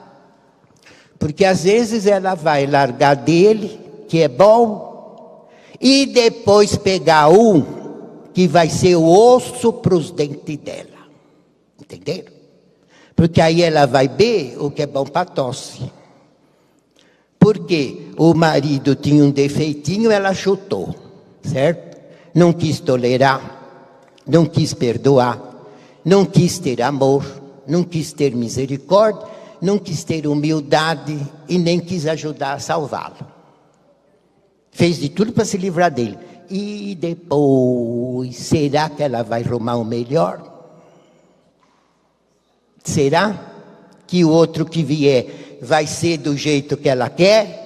[SPEAKER 1] Porque às vezes ela vai largar dele, que é bom, e depois pegar um que vai ser o osso para os dentes dela. Entenderam? Porque aí ela vai ver o que é bom para a tosse. Porque o marido tinha um defeitinho, ela chutou, certo? Não quis tolerar, não quis perdoar, não quis ter amor, não quis ter misericórdia. não quis ter humildade e nem quis ajudar a salvá-lo. Fez de tudo para se livrar dele. E depois, será que ela vai arrumar o melhor? Será que o outro que vier vai ser do jeito que ela quer?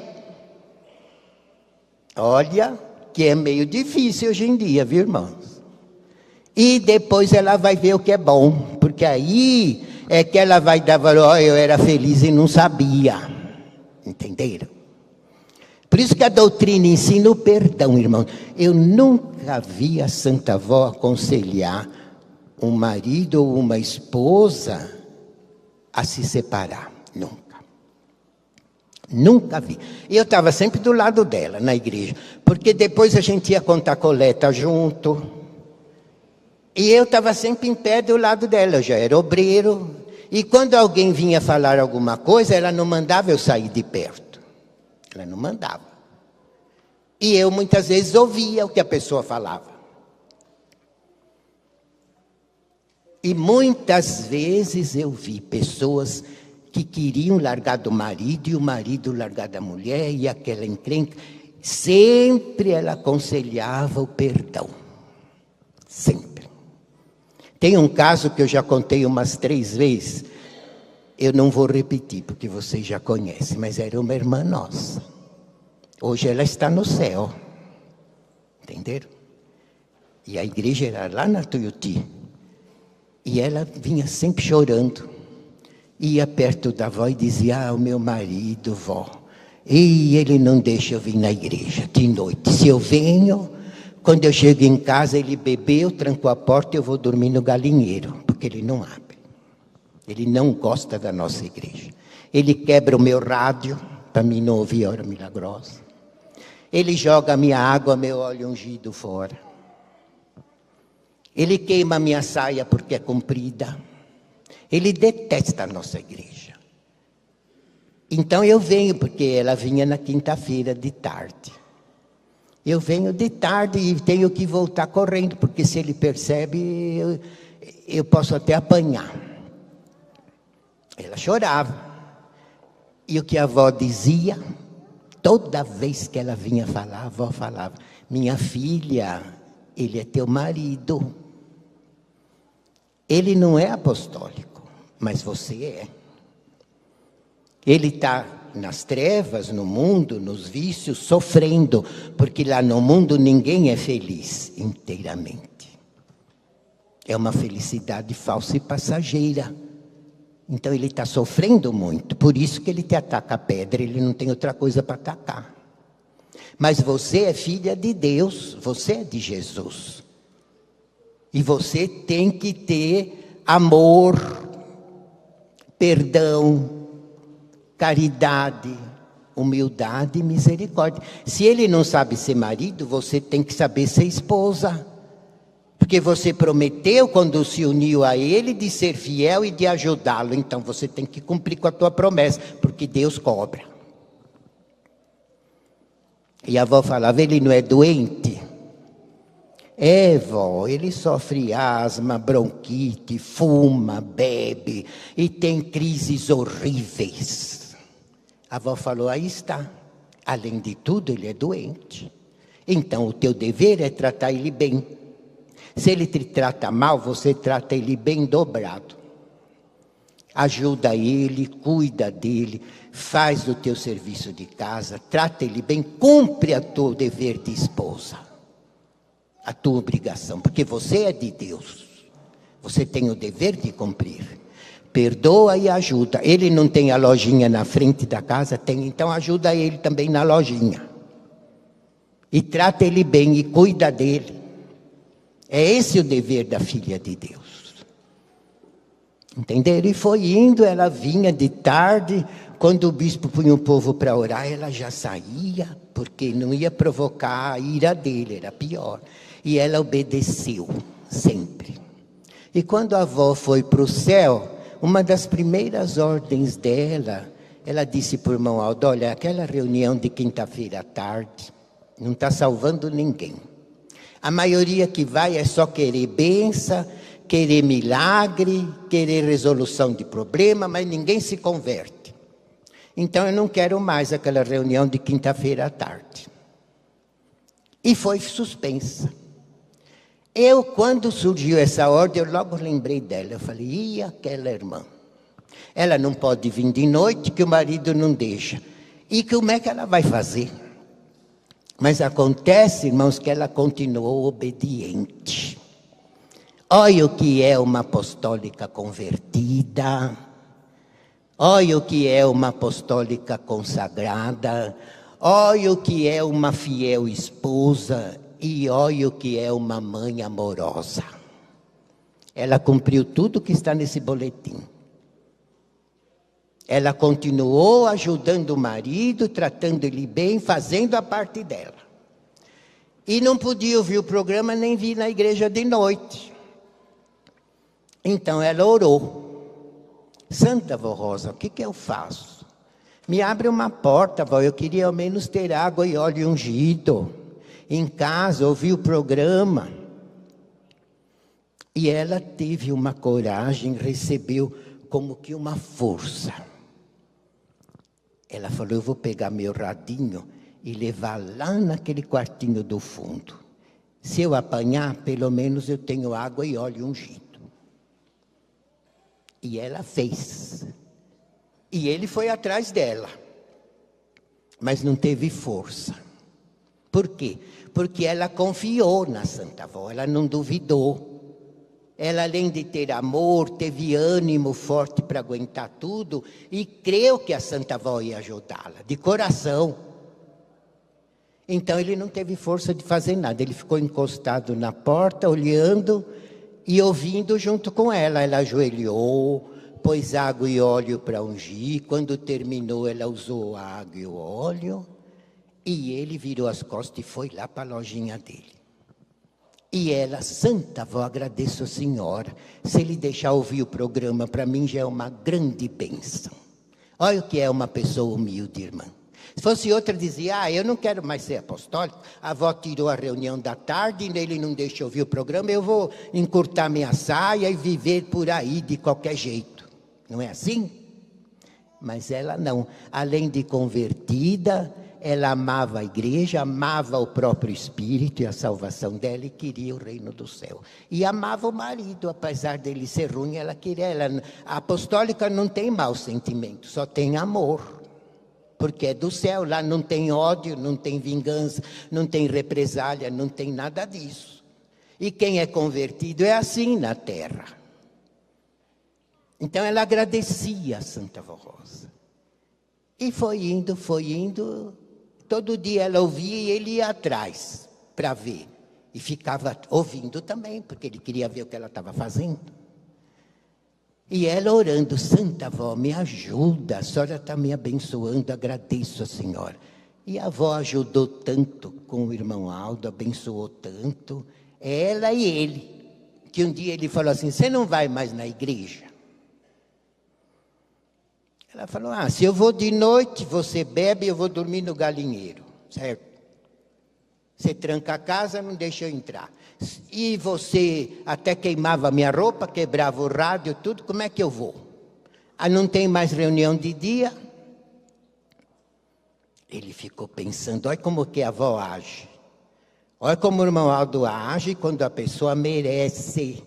[SPEAKER 1] Olha, que é meio difícil hoje em dia, viu, irmãos? E depois ela vai ver o que é bom, porque aí é que ela vai dar valor. Oh, eu era feliz e não sabia. Entenderam? Por isso que a doutrina ensina o perdão, irmão. Eu nunca vi a Santa Avó aconselhar um marido ou uma esposa a se separar. Nunca. Nunca vi. E eu estava sempre do lado dela, na igreja. Porque depois a gente ia contar coleta junto. E eu estava sempre em pé do lado dela. Eu já era obreiro. E quando alguém vinha falar alguma coisa, ela não mandava eu sair de perto. Ela não mandava. E eu muitas vezes ouvia o que a pessoa falava. E muitas vezes eu vi pessoas que queriam largar do marido e o marido largar da mulher e aquela encrenca. Sempre ela aconselhava o perdão. Sempre. Tem um caso que eu já contei umas 3 vezes. Eu não vou repetir, porque vocês já conhecem, mas era uma irmã nossa. Hoje ela está no céu. Entenderam? E a igreja era lá na Tuiuti. E ela vinha sempre chorando. Ia perto da avó e dizia, o meu marido, vó. E ele não deixa eu vir na igreja de noite. Se eu venho, quando eu chego em casa, ele bebeu, trancou a porta e eu vou dormir no galinheiro. Porque ele não abre. Ele não gosta da nossa igreja. Ele quebra o meu rádio, para mim não ouvir a hora milagrosa. Ele joga a minha água, meu óleo ungido fora. Ele queima a minha saia porque é comprida. Ele detesta a nossa igreja. Então eu venho, porque ela vinha na quinta-feira de tarde. Eu venho de tarde e tenho que voltar correndo, porque se ele percebe, eu posso até apanhar. Ela chorava. E o que a avó dizia, toda vez que ela vinha falar, a avó falava, minha filha, ele é teu marido. Ele não é apostólico, mas você é. Ele está nas trevas, no mundo, nos vícios, sofrendo, porque lá no mundo ninguém é feliz inteiramente. É uma felicidade falsa e passageira. Então ele está sofrendo muito, por isso que ele te ataca a pedra, ele não tem outra coisa para atacar. Mas você é filha de Deus, você é de Jesus. E você tem que ter amor, perdão, caridade, humildade e misericórdia. Se ele não sabe ser marido, você tem que saber ser esposa. Porque você prometeu, quando se uniu a ele, de ser fiel e de ajudá-lo. Então você tem que cumprir com a tua promessa, porque Deus cobra. E a avó falava, ele não é doente? É, vó, ele sofre asma, bronquite, fuma, bebe e tem crises horríveis. A avó falou, aí está. Além de tudo, ele é doente. Então o teu dever é tratar ele bem. Se ele te trata mal, você trata ele bem dobrado. Ajuda ele, cuida dele, faz o teu serviço de casa, trata ele bem, cumpre o teu dever de esposa. A tua obrigação, porque você é de Deus. Você tem o dever de cumprir. Perdoa e ajuda. Ele não tem a lojinha na frente da casa? Tem, então ajuda ele também na lojinha. E trata ele bem e cuida dele. É esse o dever da filha de Deus. Entenderam? E foi indo, ela vinha de tarde, quando o bispo punha o povo para orar, ela já saía, porque não ia provocar a ira dele, era pior. E ela obedeceu, sempre. E quando a avó foi para o céu, uma das primeiras ordens dela, ela disse para o irmão Aldo, olha, aquela reunião de quinta-feira à tarde, não está salvando ninguém. A maioria que vai é só querer bênção, querer milagre, querer resolução de problema, mas ninguém se converte. Então eu não quero mais aquela reunião de quinta-feira à tarde. E foi suspensa. Quando surgiu essa ordem, eu logo lembrei dela. Eu falei, e aquela irmã? Ela não pode vir de noite, que o marido não deixa. E como é que ela vai fazer? Mas acontece, irmãos, que ela continuou obediente. Olha o que é uma apostólica convertida. Olha o que é uma apostólica consagrada. Olha o que é uma fiel esposa. E olha o que é uma mãe amorosa. Ela cumpriu tudo que está nesse boletim. Ela continuou ajudando o marido, tratando ele bem, fazendo a parte dela. E não podia ouvir o programa nem vir na igreja de noite. Então ela orou. Santa Vó Rosa, o que eu faço? Me abre uma porta, vó, eu queria ao menos ter água e óleo ungido. Em casa, ouvi o programa. E ela teve uma coragem, recebeu como que uma força. Ela falou, eu vou pegar meu radinho e levar lá naquele quartinho do fundo. Se eu apanhar, pelo menos eu tenho água e óleo ungido. E ela fez. E ele foi atrás dela. Mas não teve força. Por quê? Porque ela confiou na Santa Vó, ela não duvidou. Ela, além de ter amor, teve ânimo forte para aguentar tudo e creu que a Santa Vó ia ajudá-la, de coração. Então ele não teve força de fazer nada, ele ficou encostado na porta, olhando e ouvindo junto com ela. Ela ajoelhou, pôs água e óleo para ungir. Quando terminou, ela usou a água e o óleo. E ele virou as costas e foi lá para a lojinha dele. E ela, Santa Vó, agradeço a senhora. Se ele deixar ouvir o programa, para mim já é uma grande bênção. Olha o que é uma pessoa humilde, irmã. Se fosse outra, dizia, eu não quero mais ser apostólico. A avó tirou a reunião da tarde, ele não deixa ouvir o programa, eu vou encurtar minha saia e viver por aí de qualquer jeito. Não é assim? Mas ela não. Além de convertida, ela amava a igreja, amava o próprio Espírito e a salvação dela e queria o reino do céu. E amava o marido, apesar dele ser ruim, ela queria. A apostólica não tem mau sentimento, só tem amor. Porque é do céu, lá não tem ódio, não tem vingança, não tem represália, não tem nada disso. E quem é convertido é assim na terra. Então ela agradecia a Santa Vó Rosa. E foi indo. Todo dia ela ouvia e ele ia atrás para ver. E ficava ouvindo também, porque ele queria ver o que ela estava fazendo. E ela orando, Santa Vó, me ajuda, a senhora está me abençoando, agradeço a senhora. E a avó ajudou tanto com o irmão Aldo, abençoou tanto, ela e ele, que um dia ele falou assim, você não vai mais na igreja? Ela falou, se eu vou de noite, você bebe, eu vou dormir no galinheiro, certo? Você tranca a casa, não deixa eu entrar. E você até queimava minha roupa, quebrava o rádio, tudo, como é que eu vou? Não tem mais reunião de dia? Ele ficou pensando, olha como que a avó age. Olha como o irmão Aldo age quando a pessoa merece.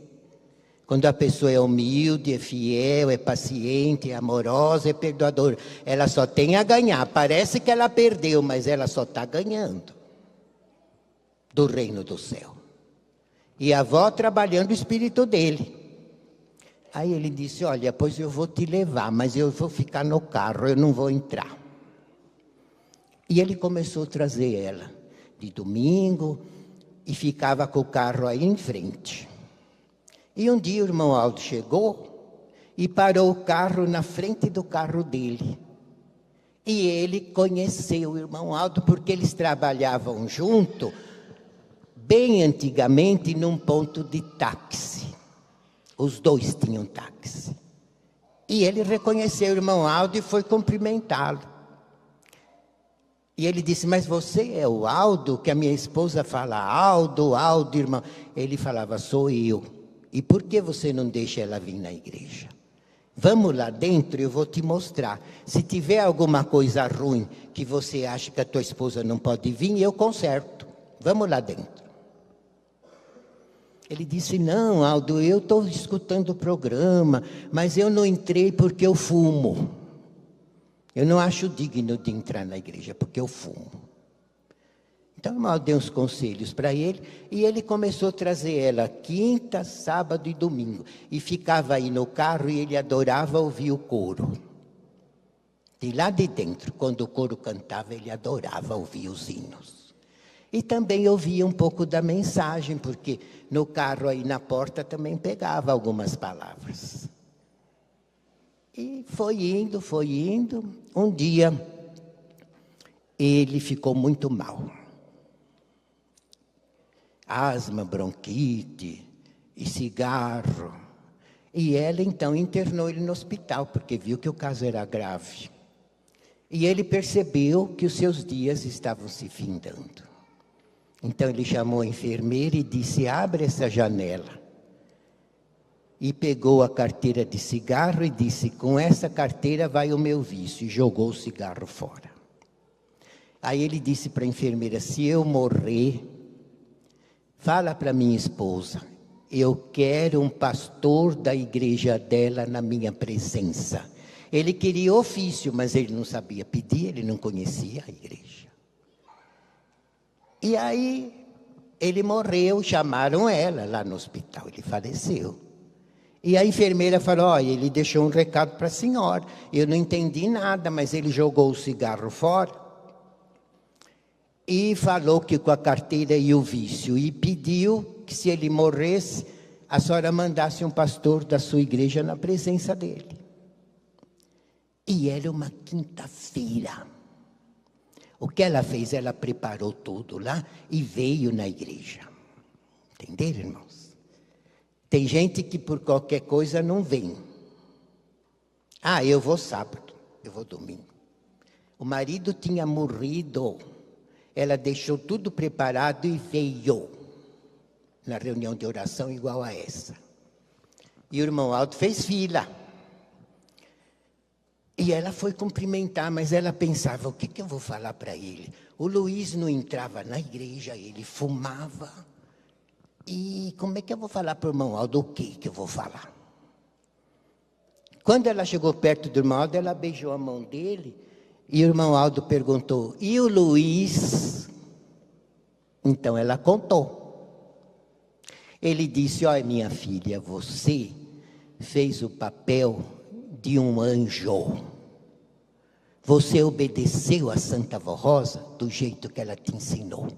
[SPEAKER 1] Quando a pessoa é humilde, é fiel, é paciente, é amorosa, é perdoadora. Ela só tem a ganhar. Parece que ela perdeu, mas ela só está ganhando do reino do céu. E a avó trabalhando o espírito dele. Aí ele disse, olha, pois eu vou te levar, mas eu vou ficar no carro, eu não vou entrar. E ele começou a trazer ela de domingo e ficava com o carro aí em frente. E um dia o irmão Aldo chegou e parou o carro na frente do carro dele. E ele conheceu o irmão Aldo porque eles trabalhavam junto, bem antigamente, num ponto de táxi. Os dois tinham táxi. E ele reconheceu o irmão Aldo e foi cumprimentá-lo. E ele disse, mas você é o Aldo? Que a minha esposa fala, Aldo, irmão. Ele falava, sou eu. E por que você não deixa ela vir na igreja? Vamos lá dentro, eu vou te mostrar. Se tiver alguma coisa ruim que você acha que a tua esposa não pode vir, eu conserto. Vamos lá dentro. Ele disse, não, Aldo, eu estou escutando o programa, mas eu não entrei porque eu fumo. Eu não acho digno de entrar na igreja porque eu fumo. Então, eu dei uns conselhos para ele, e ele começou a trazer ela quinta, sábado e domingo. E ficava aí no carro e ele adorava ouvir o coro. De lá de dentro, quando o coro cantava, ele adorava ouvir os hinos. E também ouvia um pouco da mensagem, porque no carro aí na porta também pegava algumas palavras. E foi indo, foi indo. Um dia, ele ficou muito mal. Asma, bronquite e cigarro. E ela, então, internou ele no hospital, porque viu que o caso era grave. E ele percebeu que os seus dias estavam se findando. Então, ele chamou a enfermeira e disse, abre essa janela. E pegou a carteira de cigarro e disse, com essa carteira vai o meu vício. E jogou o cigarro fora. Aí ele disse para a enfermeira, se eu morrer, fala para minha esposa, eu quero um pastor da igreja dela na minha presença. Ele queria ofício, mas ele não sabia pedir, ele não conhecia a igreja. E aí, ele morreu, chamaram ela lá no hospital, ele faleceu. E a enfermeira falou, olha, ele deixou um recado para a senhora. Eu não entendi nada, mas ele jogou o cigarro fora. E falou que com a carteira e o vício. E pediu que se ele morresse, a senhora mandasse um pastor da sua igreja na presença dele. E era uma quinta-feira. O que ela fez? Ela preparou tudo lá e veio na igreja. Entenderam, irmãos? Tem gente que por qualquer coisa não vem. Ah, eu vou sábado, eu vou domingo. O marido tinha morrido. Ela deixou tudo preparado e veio na reunião de oração igual a essa. E o irmão Aldo fez fila. E ela foi cumprimentar, mas ela pensava, o que eu vou falar para ele? O Luiz não entrava na igreja, ele fumava. E como é que eu vou falar para o irmão Aldo o que eu vou falar? Quando ela chegou perto do irmão Aldo, ela beijou a mão dele. E o irmão Aldo perguntou, e o Luiz? Então ela contou. Ele disse, olha minha filha, você fez o papel de um anjo. Você obedeceu a Santa Avó Rosa do jeito que ela te ensinou.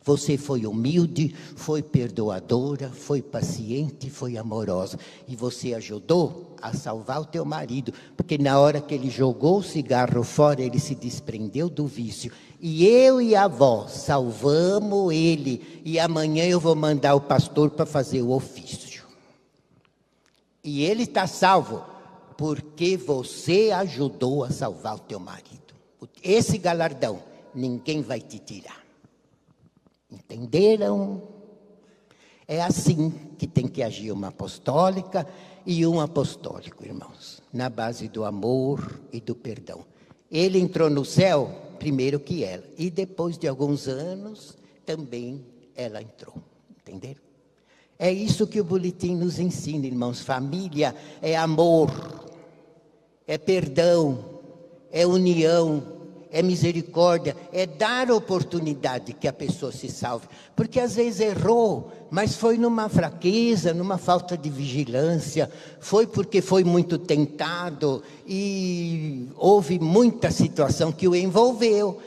[SPEAKER 1] Você foi humilde, foi perdoadora, foi paciente, foi amorosa. E você ajudou a salvar o teu marido. Porque na hora que ele jogou o cigarro fora, ele se desprendeu do vício. E eu e a avó salvamos ele. E amanhã eu vou mandar o pastor para fazer o ofício. E ele está salvo porque você ajudou a salvar o teu marido. Esse galardão ninguém vai te tirar. Entenderam? É assim que tem que agir uma apostólica e um apostólico, irmãos. Na base do amor e do perdão. Ele entrou no céu primeiro que ela. E depois de alguns anos, também ela entrou. Entenderam? É isso que o boletim nos ensina, irmãos. Família é amor, é perdão, é união. É misericórdia, é dar oportunidade que a pessoa se salve. Porque às vezes errou, mas foi numa fraqueza, numa falta de vigilância, foi porque foi muito tentado e houve muita situação que o envolveu.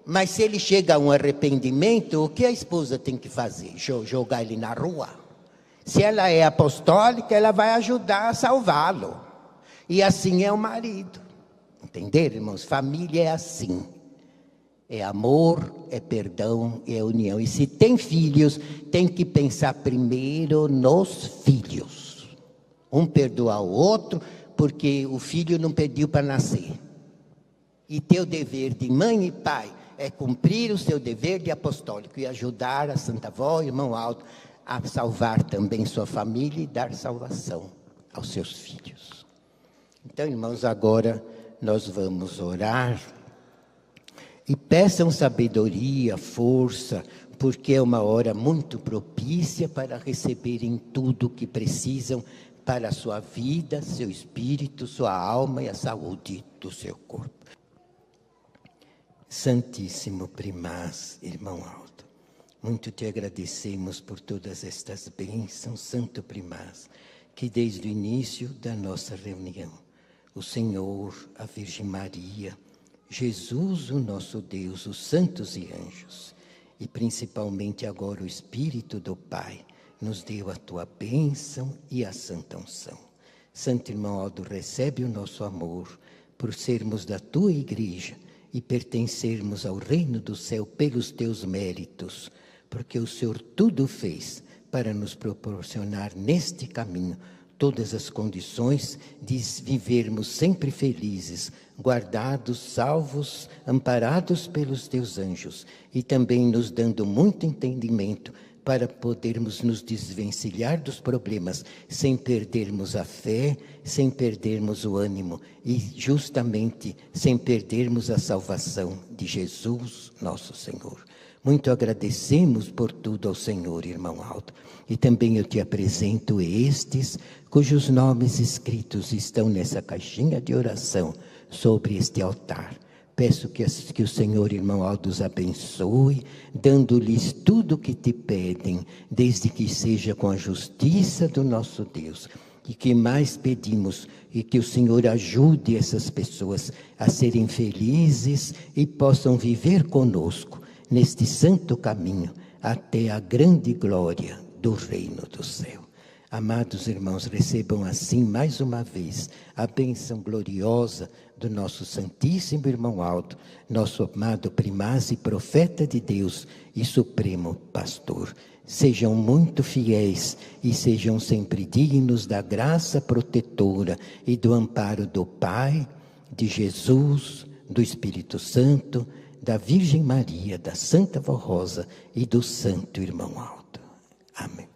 [SPEAKER 1] Mas se ele chega a um arrependimento, o que a esposa tem que fazer? Jogar ele na rua? Se ela é apostólica, ela vai ajudar a salvá-lo. E assim é o marido. Entenderam, irmãos? Família é assim. É amor, é perdão, é união. E se tem filhos, tem que pensar primeiro nos filhos. Um perdoar o outro, porque o filho não pediu para nascer. E teu dever de mãe e pai é cumprir o seu dever de apostólico e ajudar a Santa Avó, irmão Aldo, a salvar também sua família e dar salvação aos seus filhos. Então, irmãos, agora nós vamos orar e peçam sabedoria, força, porque é uma hora muito propícia para receberem tudo o que precisam para a sua vida, seu espírito, sua alma e a saúde do seu corpo. Santíssimo Primaz, irmão Aldo, muito te agradecemos por todas estas bênçãos, Santo Primaz, que desde o início da nossa reunião, o Senhor, a Virgem Maria, Jesus, o nosso Deus, os santos e anjos, e principalmente agora o Espírito do Pai, nos deu a tua bênção e a santa unção. Santo irmão Aldo, recebe o nosso amor por sermos da tua igreja e pertencermos ao reino do céu pelos teus méritos, porque o Senhor tudo fez para nos proporcionar neste caminho todas as condições de vivermos sempre felizes, guardados, salvos, amparados pelos teus anjos, e também nos dando muito entendimento para podermos nos desvencilhar dos problemas, sem perdermos a fé, sem perdermos o ânimo, e justamente sem perdermos a salvação de Jesus, nosso Senhor. Muito agradecemos por tudo ao Senhor, irmão Aldo. E também eu te apresento estes, cujos nomes escritos estão nessa caixinha de oração sobre este altar. Peço que o Senhor, irmão Aldo, os abençoe, dando-lhes tudo o que te pedem, desde que seja com a justiça do nosso Deus. E que mais pedimos, e que o Senhor ajude essas pessoas a serem felizes e possam viver conosco neste santo caminho até a grande glória do reino do céu. Amados irmãos, recebam assim mais uma vez a bênção gloriosa do nosso Santíssimo Irmão Aldo, nosso amado Primaz e profeta de Deus e Supremo Pastor. Sejam muito fiéis e sejam sempre dignos da graça protetora e do amparo do Pai, de Jesus, do Espírito Santo, da Virgem Maria, da Santa Vó Rosa e do Santo Irmão Aldo. Amém.